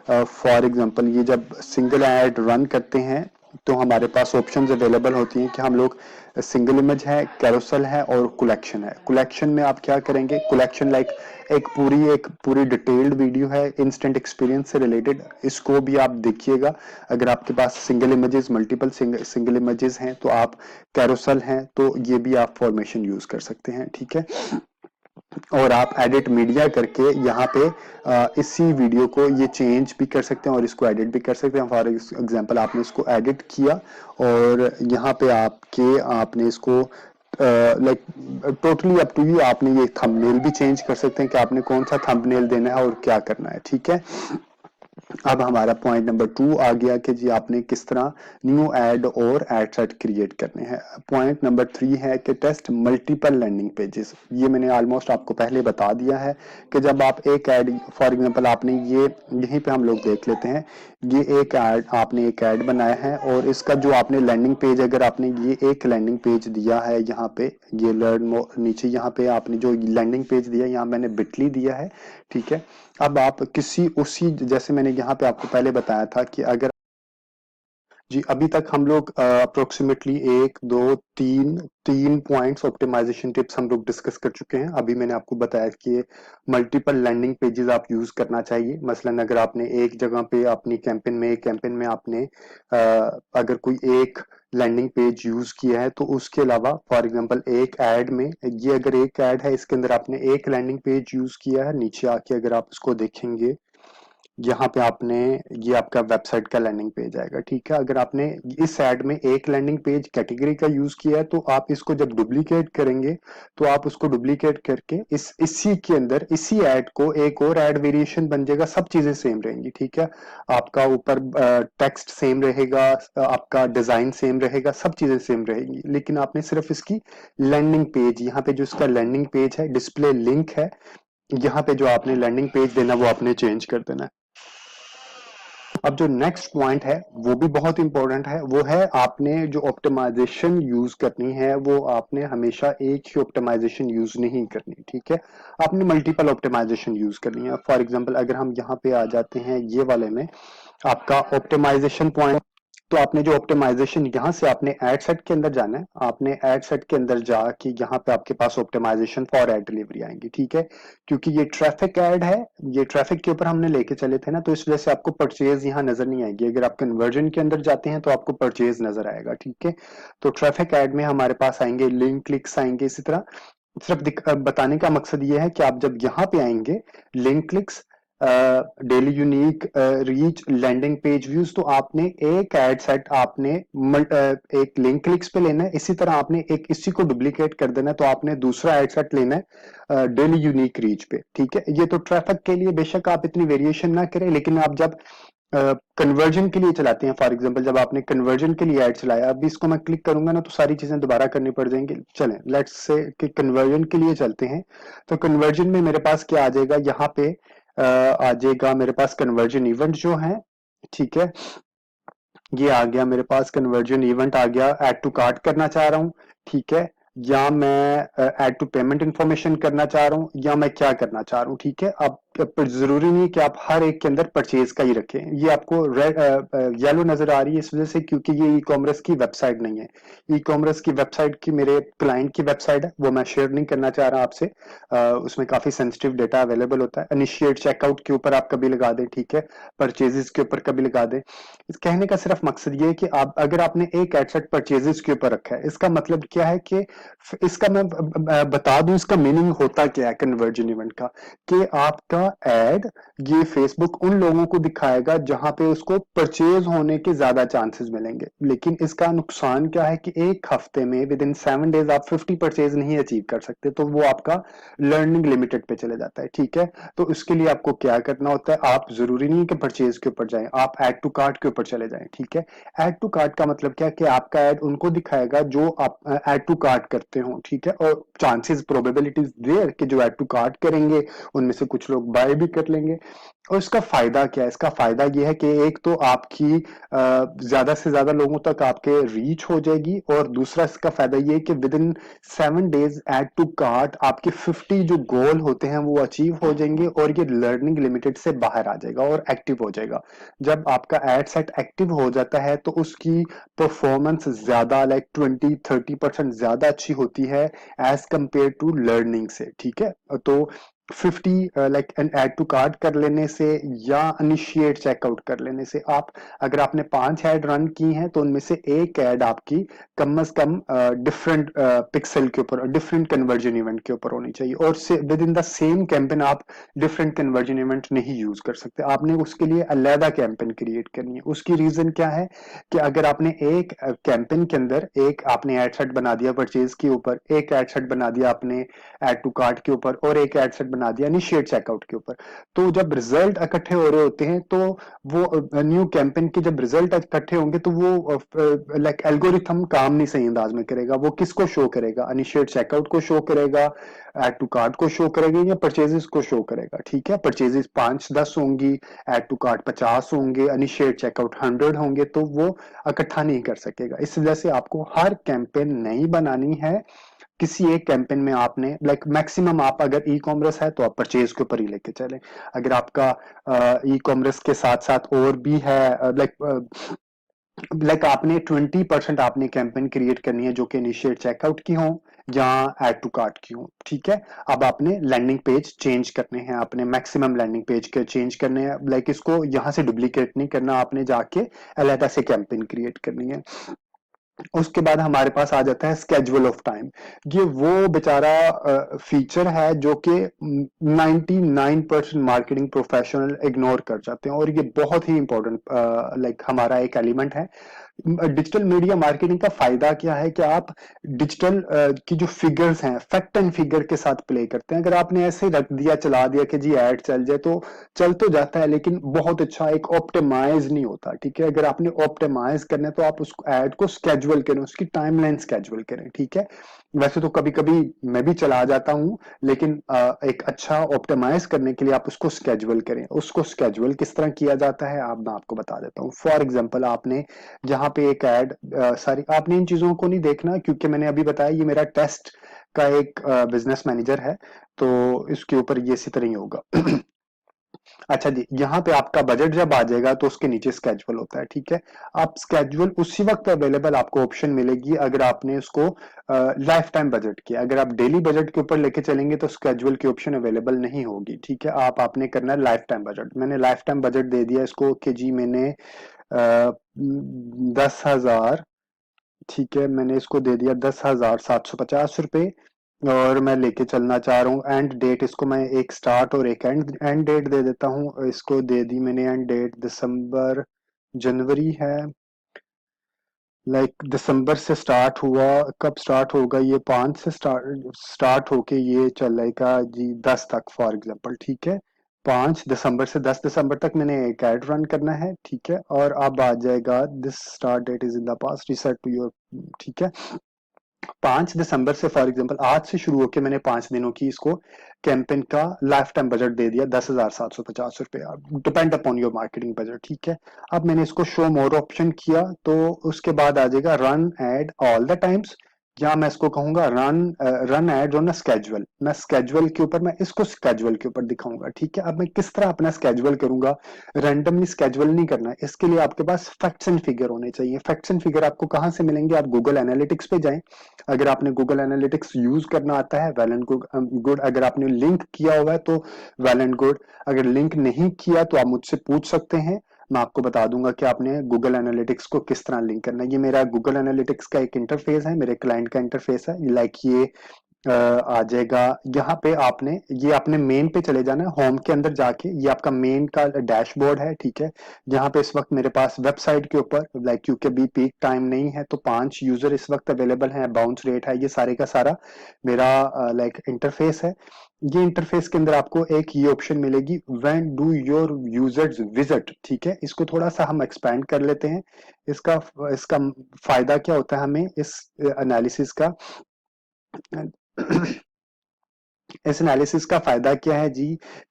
फॉर एग्जांपल ये जब सिंगल एड रन करते हैं तो हमारे पास ऑप्शंस अवेलेबल होती हैं कि हम लोग सिंगल इमेज है, कैरोसल है और कलेक्शन है। कलेक्शन में आप क्या करेंगे, कलेक्शन लाइक एक पूरी डिटेल्ड वीडियो है इंस्टेंट एक्सपीरियंस से रिलेटेड, इसको भी आप देखिएगा। अगर आपके पास single images multiple single images हैं तो आप कैरोसल हैं तो ये भी आप फॉर्मेशन यूज कर सकते हैं, ठीक है। और आप एडिट मीडिया करके यहाँ पे इसी वीडियो को ये चेंज भी कर सकते हैं और इसको एडिट भी कर सकते हैं। फॉर एग्जांपल आपने इसको एडिट किया और यहाँ पे आपने इसको like totally up to you, आपने ये थंबनेल भी चेंज कर सकते हैं कि आपने कौन सा थंबनेल देना है और क्या करना है, ठीक है। अब हमारा पॉइंट नंबर 2 आ गया कि जी आपने किस तरह न्यू एड और एड सेट क्रिएट करने हैं। पॉइंट नंबर 3 है कि टेस्ट मल्टीपल लैंडिंग पेजेस। ये मैंने ऑलमोस्ट आपको पहले बता दिया है कि जब आप एक ऐड, फॉर एग्जांपल आपने ये यहीं पे हम लोग देख लेते हैं, ये एक ऐड आपने एक ऐड बनाया है और इसका जो आपने लैंडिंग पेज, अगर आपने ये एक लैंडिंग पेज दिया है यहाँ पे, ये लर्न नीचे यहाँ पे आपने जो लैंडिंग पेज दिया यहाँ मैंने बिटली दिया है, ठीक है। अब आप किसी उसी, जैसे मैंने यहाँ पे आपको पहले बताया था कि अगर जी अभी तक हम लोग अप्रोक्सीमेटली एक दो तीन तीन पॉइंट्स ऑप्टिमाइजेशन टिप्स हम लोग डिस्कस कर चुके हैं। अभी मैंने आपको बताया कि मल्टीपल लैंडिंग पेजेस आप यूज करना चाहिए। मसलन अगर आपने एक जगह पे अपनी कैंपेन में आपने अगर कोई एक लैंडिंग पेज यूज किया है तो उसके अलावा फॉर एग्जांपल एक ऐड में, ये अगर एक ऐड है इसके अंदर आपने एक लैंडिंग पेज यूज किया है, नीचे आके अगर आप इसको देखेंगे यहाँ पे आपने, ये आपका वेबसाइट का लैंडिंग पेज आएगा, ठीक है। अगर आपने इस ऐड में एक लैंडिंग पेज कैटेगरी का यूज किया है तो आप इसको जब डुप्लीकेट करेंगे तो आप उसको डुप्लीकेट करके इसी के अंदर इसी ऐड को एक और ऐड वेरिएशन बन जाएगा, सब चीजें सेम रहेंगी, ठीक है। आपका ऊपर टेक्स्ट सेम रहेगा, आपका डिजाइन सेम रहेगा, सब चीजें सेम रहेंगी, लेकिन आपने सिर्फ इसकी लैंडिंग पेज, यहाँ पे जो इसका लैंडिंग पेज है, डिस्प्ले लिंक है, यहाँ पे जो आपने लैंडिंग पेज देना वो आपने चेंज कर देना है। अब जो नेक्स्ट पॉइंट है वो भी बहुत इंपॉर्टेंट है, वो है आपने जो ऑप्टिमाइजेशन यूज करनी है वो आपने हमेशा एक ही ऑप्टिमाइजेशन यूज नहीं करनी, ठीक है। आपने मल्टीपल ऑप्टिमाइजेशन यूज करनी है। फॉर एग्जांपल अगर हम यहाँ पे आ जाते हैं ये वाले में, आपका ऑप्टिमाइजेशन पॉइंट, तो आपने जो ऑप्टिमाइजेशन यहाँ से आपने एड सेट के अंदर जाना है, आपने एड सेट के अंदर जाके यहाँ पे आपके पास ऑप्टिमाइजेशन फॉर एड डिलीवरी आएंगी, ठीक है। क्योंकि ये ट्रैफिक ऐड है, ये ट्रैफिक के ऊपर हमने लेके चले थे ना, तो इस वजह से आपको परचेज यहाँ नजर नहीं आएगी। अगर आप कन्वर्जन के अंदर जाते हैं तो आपको परचेज नजर आएगा, ठीक है। तो ट्रैफिक ऐड में हमारे पास आएंगे लिंक क्लिक्स आएंगे, इसी तरह सिर्फ बताने का मकसद ये है कि आप जब यहाँ पे आएंगे link clicks, daily unique reach, landing page views, तो आपने एक एड सेट आपने एक लिंक क्लिक्स पे लेना है, इसी तरह आपने एक इसी को डुप्लीकेट कर देना है तो आपने दूसरा एड सेट लेना है डेली यूनिक रीच पे, ठीक है। ये तो ट्रैफिक के लिए बेशक आप इतनी वेरिएशन ना करें, लेकिन आप जब कन्वर्जन के लिए चलाते हैं, फॉर एग्जांपल जब आपने कन्वर्जन के लिए ऐड चलाया, अभी इसको मैं क्लिक करूंगा ना तो सारी चीजें दोबारा करनी पड़ जाएंगी। चलें लेट्स से कि कन्वर्जन के लिए चलते हैं, तो कन्वर्जन में मेरे पास क्या आ जाएगा, यहाँ पे आ जाएगा मेरे पास कन्वर्जन इवेंट जो है, ठीक है। ये आ गया मेरे पास कन्वर्जन इवेंट आ गया, ऐड टू कार्ट करना चाह रहा हूं, ठीक है, या मैं ऐड टू पेमेंट इंफॉर्मेशन करना चाह रहा हूं, या मैं क्या करना चाह रहा हूं, ठीक है। अब पर जरूरी नहीं कि आप हर एक के अंदर परचेज का ही रखें। ये आपको रेड येलो नजर आ रही है इस वजह से क्योंकि ये ई कॉमर्स की वेबसाइट नहीं है। ई कॉमर्स की वेबसाइट की मेरे क्लाइंट की वेबसाइट है, वो मैं शेयर नहीं करना चाह रहा आपसे। उसमें काफी सेंसिटिव डेटा अवेलेबल होता है। इनिशिएट चेकआउट के ऊपर आप कभी लगा दें, ठीक है, परचेजेस के ऊपर कभी लगा दें। इस कहने का सिर्फ मकसद ये है कि आप अगर आपने एक एडसेट परचेजेस के ऊपर रखा है, इसका मतलब क्या है कि इसका मैं बता दूं इसका मीनिंग होता क्या है कन्वर्जन इवेंट का, कि आपका आपका एड ये फेसबुक उन लोगों को दिखाएगा जहां पे उसको परचेज होने के ज्यादा चांसेस मिलेंगे, लेकिन इसका नुकसान क्या है कि एक हफ्ते में विद इन 7 डेज आप 50 परचेज नहीं अचीव कर सकते, तो वो आपका लर्निंग लिमिटेड पे चले जाता है। ठीक है, तो इसके लिए आपको क्या करना होता है, आप जरूरी नहीं है कि परचेज के ऊपर जाएं, आप एड टू कार्ट के ऊपर चले जाएं। ठीक है, एड टू कार्ट का मतलब क्या है कि आपका एड उनको दिखाएगा जो आप एड टू कार्ट करते हो। ठीक है, और चांसेस प्रोबेबिलिटीज देयर कि जो एड टू कार्ट करेंगे उनमें से कुछ लोग बाय भी कर लेंगे। और इसका फायदा क्या है, इसका फायदा यह है कि एक तो आपकी ज्यादा से ज्यादा लोगों तक आपके रीच हो जाएगी, और दूसरा इसका फायदा यह है कि within 7 days add to cart आपके 50 जो गोल होते हैं वो अचीव हो जाएंगे, और ये लर्निंग लिमिटेड से बाहर आ जाएगा और एक्टिव हो जाएगा। जब आपका एड सेट एक्टिव हो जाता है तो उसकी परफॉर्मेंस ज्यादा लाइक 20-30% ज्यादा अच्छी होती है एज कंपेयर टू लर्निंग से। ठीक है, तो 50 like an add to cart कर लेने से या इनिशिएट चेकआउट कर लेने से, आप अगर आपने 5 ऐड रन की हैं तो उनमें से एक ऐड आपकी कम से कम डिफरेंट पिक्सल के ऊपर, डिफरेंट कन्वर्जन इवेंट के ऊपर होनी चाहिए, और with in the same campaign आप डिफरेंट कन्वर्जन इवेंट नहीं यूज कर सकते, आपने उसके लिए अलग कैंपेन क्रिएट करनी है। उसकी रीजन क्या है कि अगर आपने एक कैंपेन के अंदर एक आपने एड सेट बना दिया परचेज के ऊपर, एक एड सेट बना दिया आपने एड टू कार्ट के ऊपर, और एक एड सेट बना दिया इनिशिएट चेकआउट के ऊपर, तो जब रिजल्ट इकट्ठे हो रहे होते हैं तो वो न्यू कैंपेन के जब रिजल्ट इकट्ठे होंगे तो वो लाइक एल्गोरिथम काम नहीं सही अंदाज में करेगा। वो किसको शो करेगा, इनिशिएट चेकआउट को शो करेगा, एड टू कार्ट को शो करेगा, या परचेजेस को शो करेगा। ठीक है, परचेजेस 5-10 होंगी, एड टू कार्ट 50 होंगे, इनिशिएट चेकआउट 100 होंगे, तो वो इकट्ठा नहीं कर सकेगा। इस वजह से आपको हर कैंपेन नहीं बनानी है, किसी एक कैंपेन में आपने लाइक मैक्सिमम, आप अगर ई कॉमर्स है तो आप परचेज के ऊपर ही लेके चलें। अगर आपका ई कॉमर्स के साथ साथ और भी है लाइक आपने 20% आपने कैंपेन क्रिएट करनी है जो कि इनिशिएट चेकआउट की हो या एड टू कार्ट की हो। ठीक है, अब आपने लैंडिंग पेज चेंज करने हैं, आपने मैक्सिमम लैंडिंग पेज के चेंज करने हैं, लाइक इसको यहां से डुप्लीकेट नहीं करना, आपने जाके अलग से कैंपेन क्रिएट करनी है। उसके बाद हमारे पास आ जाता है स्केड्यूल ऑफ टाइम। ये वो बेचारा फीचर है जो कि 99% मार्केटिंग प्रोफेशनल इग्नोर कर जाते हैं, और ये बहुत ही इंपॉर्टेंट लाइक हमारा एक एलिमेंट है। डिजिटल मीडिया मार्केटिंग का फायदा क्या है कि आप डिजिटल की जो फिगर्स हैं फैक्ट एंड फिगर के साथ प्ले करते हैं। अगर आपने ऐसे रख दिया, चला दिया कि जी ऐड चल जाए, तो चल तो जाता है लेकिन बहुत अच्छा एक ऑप्टिमाइज नहीं होता। ठीक है, अगर आपने ऑप्टिमाइज करना है तो आप उस ऐड को स्केड्यूल करें, उसकी टाइमलाइन स्केड्यूल करें। ठीक है, वैसे तो कभी कभी मैं भी चला जाता हूं, लेकिन एक अच्छा ऑप्टिमाइज करने के लिए आप उसको स्केड्यूल करें। उसको स्केड्यूल किस तरह किया जाता है मैं आपको बता देता हूँ। फॉर एग्जांपल, आपने जहां पे एक ऐड सारी, आपने इन चीजों को नहीं देखना क्योंकि मैंने अभी बताया ये मेरा टेस्ट का एक बिजनेस मैनेजर है, तो इसके ऊपर ये इसी तरह ही होगा। अच्छा जी, यहाँ पे आपका बजट जब आ जाएगा तो उसके नीचे स्केड्यूल होता है। ठीक है, आप स्केड्यूल उसी वक्त अवेलेबल आपको ऑप्शन मिलेगी अगर आपने उसको लाइफ टाइम बजट किया। अगर आप डेली बजट के ऊपर लेके चलेंगे तो स्केड्यूल की ऑप्शन अवेलेबल नहीं होगी। ठीक है, आपने करना है लाइफ टाइम बजट। मैंने लाइफ टाइम बजट दे दिया इसको कि जी मैंने 10,000, ठीक है, मैंने इसको दे दिया 10,750 रुपए, और मैं लेके चलना चाह रहा हूँ। एंड डेट इसको मैं एक स्टार्ट और एक एंड डेट दे देता हूँ। इसको दे दी मैंने एंड डेट दिसंबर, जनवरी है, लाइक दिसंबर से स्टार्ट हुआ, कब स्टार्ट होगा ये 5 से स्टार्ट होके ये चलेगा जी 10 तक फॉर एग्जांपल। ठीक है, 5 दिसंबर से 10 दिसंबर तक मैंने एक ऐड रन करना है। ठीक है, और अब आ जाएगा this start date is in the past reset to your. ठीक है, 5 दिसंबर से फॉर एग्जांपल आज से शुरू होकर मैंने 5 दिनों की इसको कैंपेन का लाइफ टाइम बजट दे दिया 10,750 रुपया, depend upon your marketing budget. ठीक है, अब मैंने इसको शो मोर ऑप्शन किया तो उसके बाद आ जाएगा run ad all the times, या मैं इसको कहूंगा रन एड ऑन स्केड्यूल। मैं स्केड्यूल के ऊपर, मैं इसको स्केड्यूल के ऊपर दिखाऊंगा। ठीक है, अब मैं किस तरह अपना स्केड्यूल करूंगा, रैंडमली स्केड्यूल नहीं करना। इसके लिए आपके पास फैक्ट्स एंड फिगर होने चाहिए। फैक्ट्स एंड फिगर आपको कहां से मिलेंगे, आप गूगल एनालिटिक्स पे जाएं। अगर आपने गूगल एनालिटिक्स यूज करना आता है वेल एंड गुड, अगर आपने लिंक किया हुआ है तो वेल एंड गुड, अगर लिंक नहीं किया तो आप मुझसे पूछ सकते हैं, मैं आपको बता दूंगा कि आपने गूगल एनालिटिक्स को किस तरह लिंक करना है। ये मेरा गूगल एनालिटिक्स का एक इंटरफेस है, मेरे क्लाइंट का इंटरफेस है, लाइक ये आ जाएगा यहाँ पे। आपने ये अपने मेन पे चले जाना है, होम के अंदर जाके ये आपका मेन का डैशबोर्ड है, ठीक है। जहाँ पे इस वक्त मेरे पास वेबसाइट के ऊपर लाइक क्योंकि अभी पीक टाइम नहीं है तो 5 यूजर इस वक्त अवेलेबल हैं, बाउंस रेट है, ये सारे का सारा मेरा लाइक इंटरफेस है। ये इंटरफेस के अंदर आपको एक ये ऑप्शन मिलेगी, when do your users visit, ठीक है। इसको थोड़ा सा हम एक्सपैंड कर लेते हैं। इसका इसका फायदा क्या होता है हमें इस एनालिसिस का। इस एनालिसिस का फायदा क्या है जी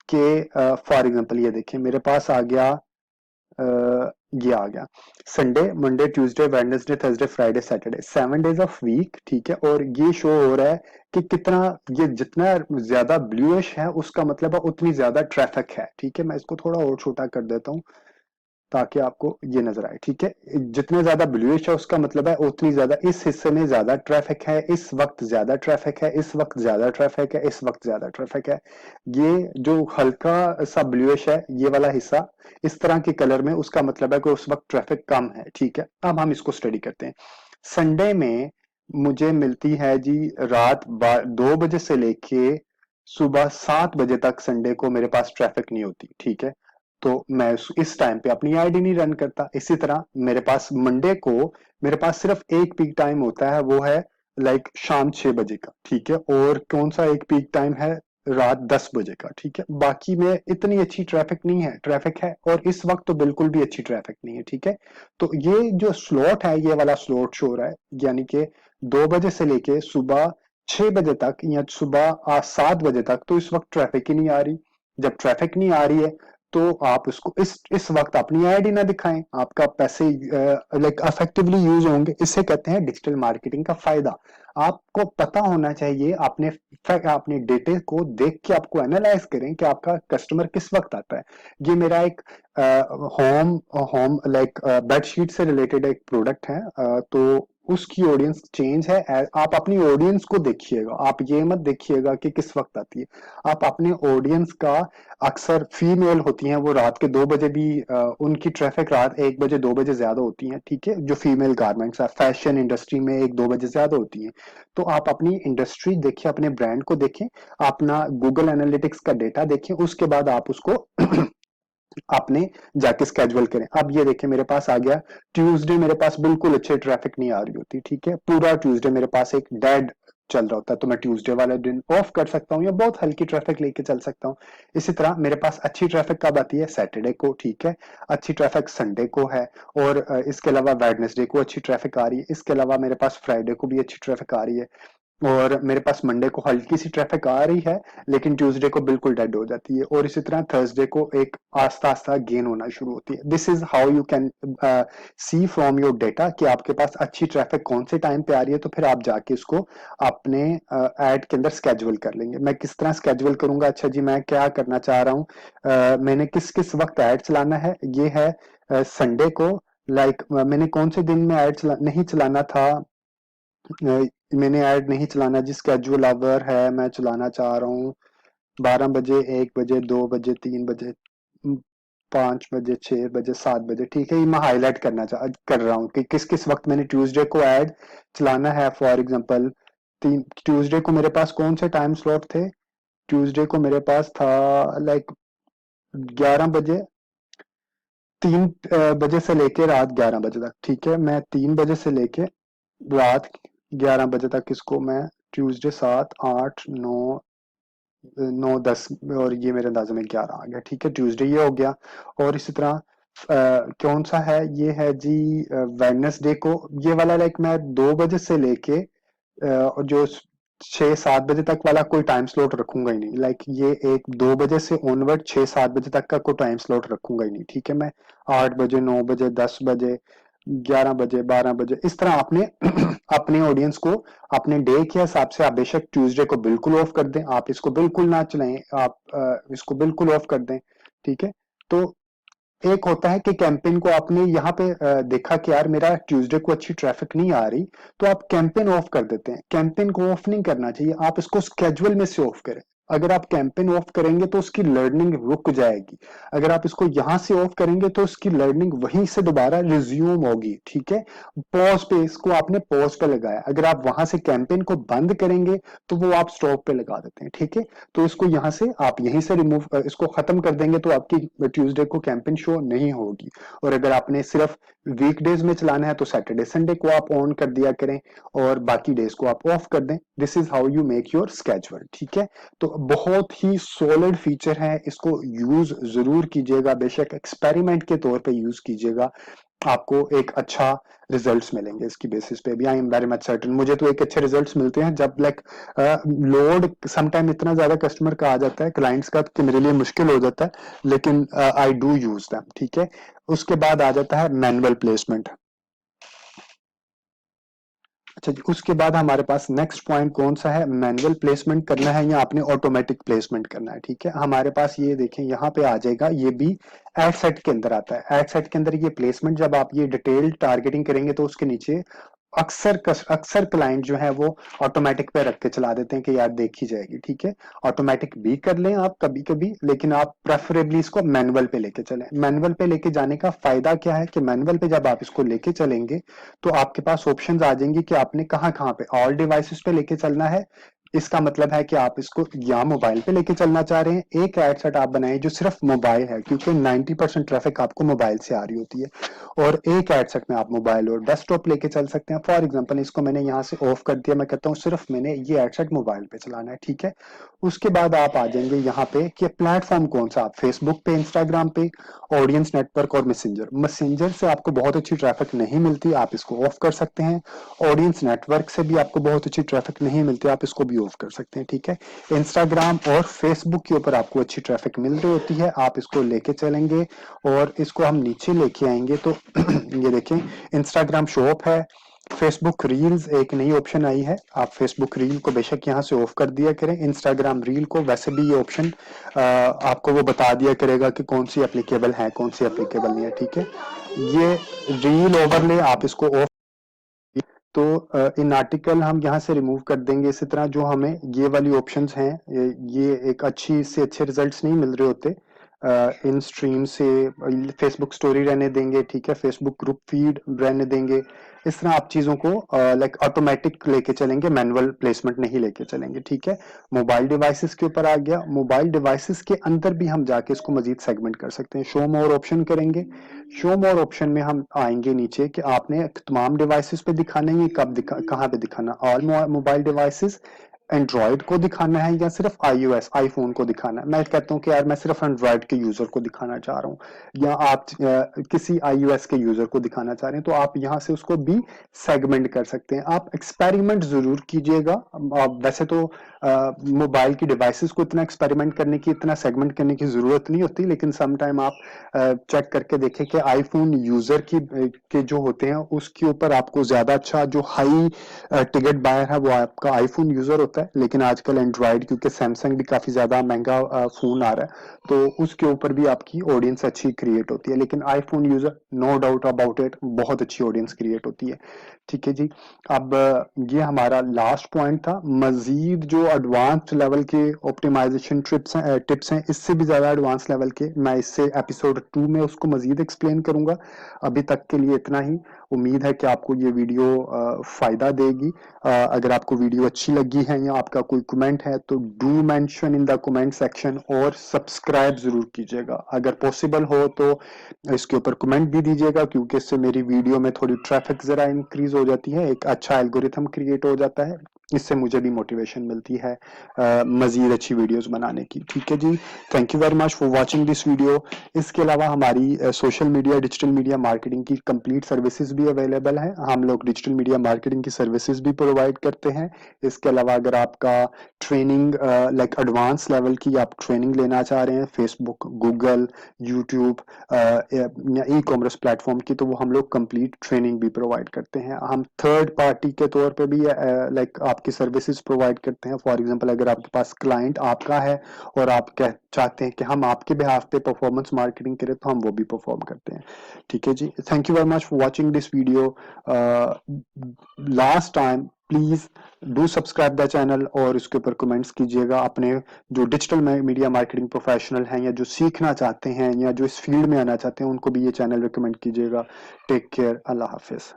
कि फॉर एग्जांपल ये देखिए मेरे पास आ गया, ये आ गया Sunday Monday Tuesday Wednesday Thursday Friday Saturday, 7 days of week, ठीक है। और ये शो हो रहा है कि कितना, ये जितना ज्यादा ब्लूइश है उसका मतलब है उतनी ज्यादा ट्रैफिक है, ठीक है। मैं इसको थोड़ा और छोटा कर देता हूँ ताकि आपको ये नजर आए, ठीक है। जितने ज्यादा ब्लूइश है उसका मतलब है उतनी ज्यादा इस हिस्से में ज्यादा ट्रैफिक है, इस वक्त ज्यादा ट्रैफिक है, इस वक्त ज्यादा ट्रैफिक है, इस वक्त ज्यादा ट्रैफिक है। ये जो हल्का सा ब्लूइश है ये वाला हिस्सा इस तरह के कलर में, उसका मतलब है कि उस वक्त ट्रैफिक कम है, ठीक है। अब हम इसको स्टडी करते हैं। संडे में मुझे मिलती है जी रात 2 बजे से लेके सुबह 7 बजे तक संडे को मेरे पास ट्रैफिक नहीं होती, ठीक है। तो मैं इस टाइम पे अपनी आईडी नहीं रन करता। इसी तरह मेरे पास मंडे को मेरे पास सिर्फ एक पीक टाइम होता है, वो है लाइक शाम 6 बजे का, ठीक है। और कौन सा एक पीक टाइम है, रात 10 बजे का, ठीक है। बाकी में इतनी अच्छी ट्रैफिक नहीं है, ट्रैफिक है और इस वक्त तो बिल्कुल भी अच्छी ट्रैफिक नहीं है, ठीक है। तो ये जो स्लॉट है ये वाला स्लॉट शो हो रहा है, यानी कि 2 बजे से लेके सुबह 6 बजे तक या सुबह 7 बजे तक, तो इस वक्त ट्रैफिक ही नहीं आ रही। जब ट्रैफिक नहीं आ रही है तो आप उसको इस वक्त अपनी आईडी ना दिखाएं, आपका पैसे लाइक इफेक्टिवली यूज होंगे। इसे कहते हैं डिजिटल मार्केटिंग का फायदा। आपको पता होना चाहिए, अपने डेटे को देख के आपको एनालाइज करें कि आपका कस्टमर किस वक्त आता है। ये मेरा एक होम होम लाइक बेडशीट से रिलेटेड एक प्रोडक्ट है, तो उसकी ऑडियंस चेंज है। आप अपनी ऑडियंस को देखिएगा, आप ये मत देखिएगा कि किस वक्त आती है। आप अपने ऑडियंस का, अक्सर फीमेल होती हैं वो रात के 2 बजे भी उनकी ट्रैफिक रात 1 बजे 2 बजे ज्यादा होती है, ठीक है। जो फीमेल गारमेंट्स है फैशन इंडस्ट्री में 1-2 बजे ज्यादा होती है। तो आप अपनी इंडस्ट्री देखिए, अपने ब्रांड को देखें, अपना गूगल एनालिटिक्स का डेटा देखें, उसके बाद आप उसको आपने जाके स्केड्यूल करें। अब ये देखिए मेरे पास आ गया ट्यूसडे, मेरे पास बिल्कुल अच्छे ट्रैफिक नहीं आ रही होती, ठीक है। पूरा ट्यूसडे मेरे पास एक डेड चल रहा होता है, तो मैं ट्यूसडे वाले दिन ऑफ कर सकता हूँ या बहुत हल्की ट्रैफिक लेके चल सकता हूँ। इसी तरह मेरे पास अच्छी ट्रैफिक कब आती है, सैटरडे को, ठीक है। अच्छी ट्रैफिक संडे को है। और इसके अलावा वेडनेसडे को अच्छी ट्रैफिक आ रही है। इसके अलावा मेरे पास फ्राइडे को भी अच्छी ट्रैफिक आ रही है। और मेरे पास मंडे को हल्की सी ट्रैफिक आ रही है, लेकिन ट्यूसडे को बिल्कुल डेड हो जाती है। और इसी तरह थर्सडे को एक आस्ता आस्ता गेन होना शुरू होती है। This is how you can see from your data कि आपके पास अच्छी ट्रैफिक कौन से टाइम पे आ रही है, तो फिर आप जाके इसको अपने एड के अंदर स्केड्यूल कर लेंगे। मैं किस तरह स्केड्यूल करूंगा, अच्छा जी मैं क्या करना चाह रहा हूँ, मैंने किस किस वक्त ऐड चलाना है, ये है संडे को। लाइक मैंने कौन से दिन में ऐड नहीं चलाना था, मैंने ऐड नहीं चलाना, जिस कैजुअल आवर है मैं चलाना चाह रहा हूँ 12 बजे, 1 बजे, 2 बजे, 3 बजे, 5 बजे, 6 बजे, 7 बजे, ठीक है। ये मैं हाईलाइट कर रहा हूँ कि किस किस वक्त मैंने ट्यूसडे को ऐड चलाना है। फॉर एग्जांपल ट्यूसडे को मेरे पास कौन से टाइम स्लॉट थे, ट्यूसडे को मेरे पास था लाइक 11 बजे, 3 बजे से लेके रात 11 बजे तक, ठीक है। मैं 3 बजे से लेके रात 11 बजे तक इसको मैं ट्यूसडे 7, 8, 9, 9, 10, और ये मेरे अंदाजे में 11 आ गया, ठीक है। ट्यूसडे ये हो गया। और इसी तरह कौन सा है, ये है जी वेडनेसडे को। ये वाला लाइक मैं 2 बजे से लेके और जो 6-7 बजे तक वाला कोई टाइम स्लॉट रखूंगा ही नहीं। लाइक ये एक 2 बजे से ऑनवर्ड 6-7 बजे तक का कोई टाइम स्लॉट रखूंगा ही नहीं, ठीक है। मैं 8 बजे, 9 बजे, 10 बजे, 11 बजे, 12 बजे, इस तरह आपने अपने ऑडियंस को अपने डे के हिसाब से, आप बेशक ट्यूसडे को बिल्कुल ऑफ कर दें, आप इसको बिल्कुल ना चलाएं, आप इसको बिल्कुल ऑफ कर दें, ठीक है। तो एक होता है कि कैंपेन को आपने यहाँ पे देखा कि यार मेरा ट्यूसडे को अच्छी ट्रैफिक नहीं आ रही, तो आप कैंपेन ऑफ कर देते हैं। कैंपेन को ऑफ नहीं करना चाहिए, आप इसको स्केड्यूल में से ऑफ करें। अगर आप कैंपेन ऑफ करेंगे तो उसकी लर्निंग रुक जाएगी। अगर आप इसको यहां से ऑफ करेंगे तो उसकी लर्निंग वहीं से दोबारा रिज्यूम होगी, ठीक है। पॉज पे, इसको आपने पॉज पे लगाया, अगर आप वहां से कैंपेन को बंद करेंगे तो वो आप स्टॉप पे लगा देते हैं, ठीक है। तो इसको यहां से आप यहीं से रिमूव, इसको खत्म कर देंगे तो आपकी ट्यूसडे को कैंपेन शो नहीं होगी। और अगर आपने सिर्फ वीकडेज में चलाना है तो सैटरडे संडे को आप ऑन कर दिया करें और बाकी डेज को आप ऑफ कर दें। This is how you make your schedule, ठीक है। तो बहुत ही सॉलिड फीचर है, इसको यूज जरूर कीजिएगा, बेशक एक्सपेरिमेंट के तौर पे यूज कीजिएगा, आपको एक अच्छा रिजल्ट्स मिलेंगे इसकी बेसिस पे भी। I am very much certain, मुझे तो एक अच्छे रिजल्ट्स मिलते हैं जब लाइक लोड समटाइम इतना ज्यादा कस्टमर का आ जाता है, क्लाइंट्स का, कि मेरे लिए मुश्किल हो जाता है, लेकिन आई डू यूज दैम, ठीक है। उसके बाद आ जाता है मैनुअल प्लेसमेंट। अच्छा जी, उसके बाद हमारे पास नेक्स्ट पॉइंट कौन सा है, मैनुअल प्लेसमेंट करना है या आपने ऑटोमेटिक प्लेसमेंट करना है, ठीक है। हमारे पास ये देखें यहाँ पे आ जाएगा, ये भी एड सेट के अंदर आता है। एड सेट के अंदर ये प्लेसमेंट जब आप ये डिटेल्ड टारगेटिंग करेंगे तो उसके नीचे अक्सर क्लाइंट जो है वो ऑटोमेटिक पे रख के चला देते हैं कि यार देखी जाएगी, ठीक है। ऑटोमेटिक भी कर लें आप कभी कभी, लेकिन आप प्रेफरेबली इसको मैनुअल पे लेके चलें। मैनुअल पे लेके जाने का फायदा क्या है कि मैनुअल पे जब आप इसको लेके चलेंगे तो आपके पास ऑप्शंस आ जाएंगी कि आपने कहाँ कहाँ पे ऑल डिवाइसेस पे लेके चलना है। इसका मतलब है कि आप इसको या मोबाइल पे लेके चलना चाह रहे हैं, एक एड सेट आप बनाए जो सिर्फ मोबाइल है, क्योंकि 90% ट्रैफिक आपको मोबाइल से आ रही होती है। और एक एड सेट में आप मोबाइल और डेस्कटॉप लेके चल सकते हैं। फॉर एग्जांपल इसको मैंने यहाँ से ऑफ कर दिया, मैं कहता हूँ सिर्फ मैंने ये एड सेट मोबाइल पे चलाना है, ठीक है। उसके बाद आप आ जाएंगे यहाँ पे कि प्लेटफॉर्म कौन सा, आप फेसबुक पे, इंस्टाग्राम पे, ऑडियंस नेटवर्क और मैसेंजर। मैसेंजर से आपको बहुत अच्छी ट्रैफिक नहीं मिलती, आप इसको ऑफ कर सकते हैं। ऑडियंस नेटवर्क से भी आपको बहुत अच्छी ट्रैफिक नहीं मिलती, आप इसको भी ऑफ कर सकते हैं, ठीक है। इंस्टाग्राम और फेसबुक के ऊपर आपको अच्छी ट्रैफिक मिल रही होती है, आप इसको लेके चलेंगे। और इसको हम नीचे लेके आएंगे तो ये देखें, इंस्टाग्राम शॉप है, फेसबुक रील्स एक नई ऑप्शन आई है, आप फेसबुक रील को बेशक यहाँ से ऑफ कर दिया करें। इंस्टाग्राम रील को वैसे भी ये ऑप्शन आपको वो बता दिया करेगा कि कौन सी एप्लीकेबल है कौन सी एप्लीकेबल नहीं है, ठीक है। ये रील ओवरले आप इसको ऑफ, तो इन आर्टिकल हम यहाँ से रिमूव कर देंगे। इसी तरह जो हमें ये वाली ऑप्शंस हैं, ये एक अच्छी से अच्छे रिजल्ट्स नहीं मिल रहे होते, इन स्ट्रीम से फेसबुक स्टोरी रहने देंगे, ठीक है, फेसबुक ग्रुप फीड रहने देंगे। इस तरह आप चीजों को लाइक ऑटोमेटिक लेके चलेंगे, मैनुअल प्लेसमेंट नहीं लेके चलेंगे, ठीक है। मोबाइल डिवाइसेस के ऊपर आ गया, मोबाइल डिवाइसेस के अंदर भी हम जाके इसको मजीद सेगमेंट कर सकते हैं। शो मोर ऑप्शन करेंगे, शो मोर ऑप्शन में हम आएंगे नीचे कि आपने तमाम डिवाइसेस पे दिखाना है, कब कहाँ पे दिखाना, ऑल मोबाइल डिवाइसेस, एंड्रॉइड को दिखाना है या सिर्फ iOS आईफोन को दिखाना है। मैं कहता हूँ कि यार मैं सिर्फ एंड्रॉइड के यूजर को दिखाना चाह रहा हूँ, या आप किसी iOS के यूजर को दिखाना चाह रहे हैं, तो आप यहाँ से उसको भी सेगमेंट कर सकते हैं। आप एक्सपेरिमेंट जरूर कीजिएगा। वैसे तो मोबाइल की डिवाइसेस को इतना एक्सपेरिमेंट करने की, इतना सेगमेंट करने की जरूरत नहीं होती, लेकिन सम टाइम आप चेक करके देखें कि आईफोन यूजर की के जो होते हैं उसके ऊपर आपको ज्यादा अच्छा, जो हाई टिकट बायर है वो आपका आईफोन यूजर होता है। लेकिन आजकल एंड्रॉइड, क्योंकि सैमसंग भी काफी ज्यादा महंगा फोन आ रहा है, तो उसके ऊपर भी आपकी ऑडियंस अच्छी क्रिएट होती है। लेकिन iPhone user, no doubt about it, बहुत अच्छी ऑडियंस क्रिएट होती है, ठीक है जी। अब ये हमारा लास्ट पॉइंट था। मजीद जो एडवांस लेवल के ऑप्टिमाइजेशन टिप्स हैं, इससे भी ज्यादा एडवांस लेवल के, मैं इससे एपिसोड 2 में उसको मजीद एक्सप्लेन करूंगा। अभी तक के लिए इतना ही। उम्मीद है कि आपको ये वीडियो फायदा देगी। अगर आपको वीडियो अच्छी लगी है या आपका कोई कमेंट है तो do mention in the comment section, और सब्सक्राइब जरूर कीजिएगा अगर पॉसिबल हो तो। इसके ऊपर कमेंट भी दीजिएगा, क्योंकि इससे मेरी वीडियो में थोड़ी ट्रैफिक जरा इंक्रीज हो जाती है, एक अच्छा एल्गोरिथम क्रिएट हो जाता है, इससे मुझे भी मोटिवेशन मिलती है मजीद अच्छी वीडियोस बनाने की, ठीक है जी। Thank you very much for watching this video. इसके अलावा हमारी social media, digital media marketing की कंप्लीट सर्विसेज भी अवेलेबल है। हम लोग डिजिटल मीडिया मार्केटिंग की सर्विसेज भी प्रोवाइड करते हैं। इसके अलावा अगर आपका ट्रेनिंग लाइक एडवांस लेवल की आप ट्रेनिंग लेना चाह रहे हैं फेसबुक, गूगल, यूट्यूब या ई कॉमर्स प्लेटफॉर्म की, तो वो हम लोग कंप्लीट ट्रेनिंग भी प्रोवाइड करते हैं। हम थर्ड पार्टी के तौर पे भी लाइक आपकी सर्विसेज प्रोवाइड करते हैं। फॉर एग्जांपल अगर आपके पास क्लाइंट आपका है और आप चाहते हैं कि हम आपके बिहाफ पे परफॉर्मेंस मार्केटिंग करें, तो हम वो भी परफॉर्म करते हैं। ठीक है जी, thank you very much for watching this video. Last time please do subscribe the channel और इसके ऊपर कमेंट्स कीजिएगा। अपने जो डिजिटल मीडिया मार्केटिंग प्रोफेशनल हैं या जो सीखना चाहते हैं या जो इस फील्ड में आना चाहते हैं, उनको भी ये चैनल रिकमेंड कीजिएगा। टेक केयर, अल्लाह हाफिज।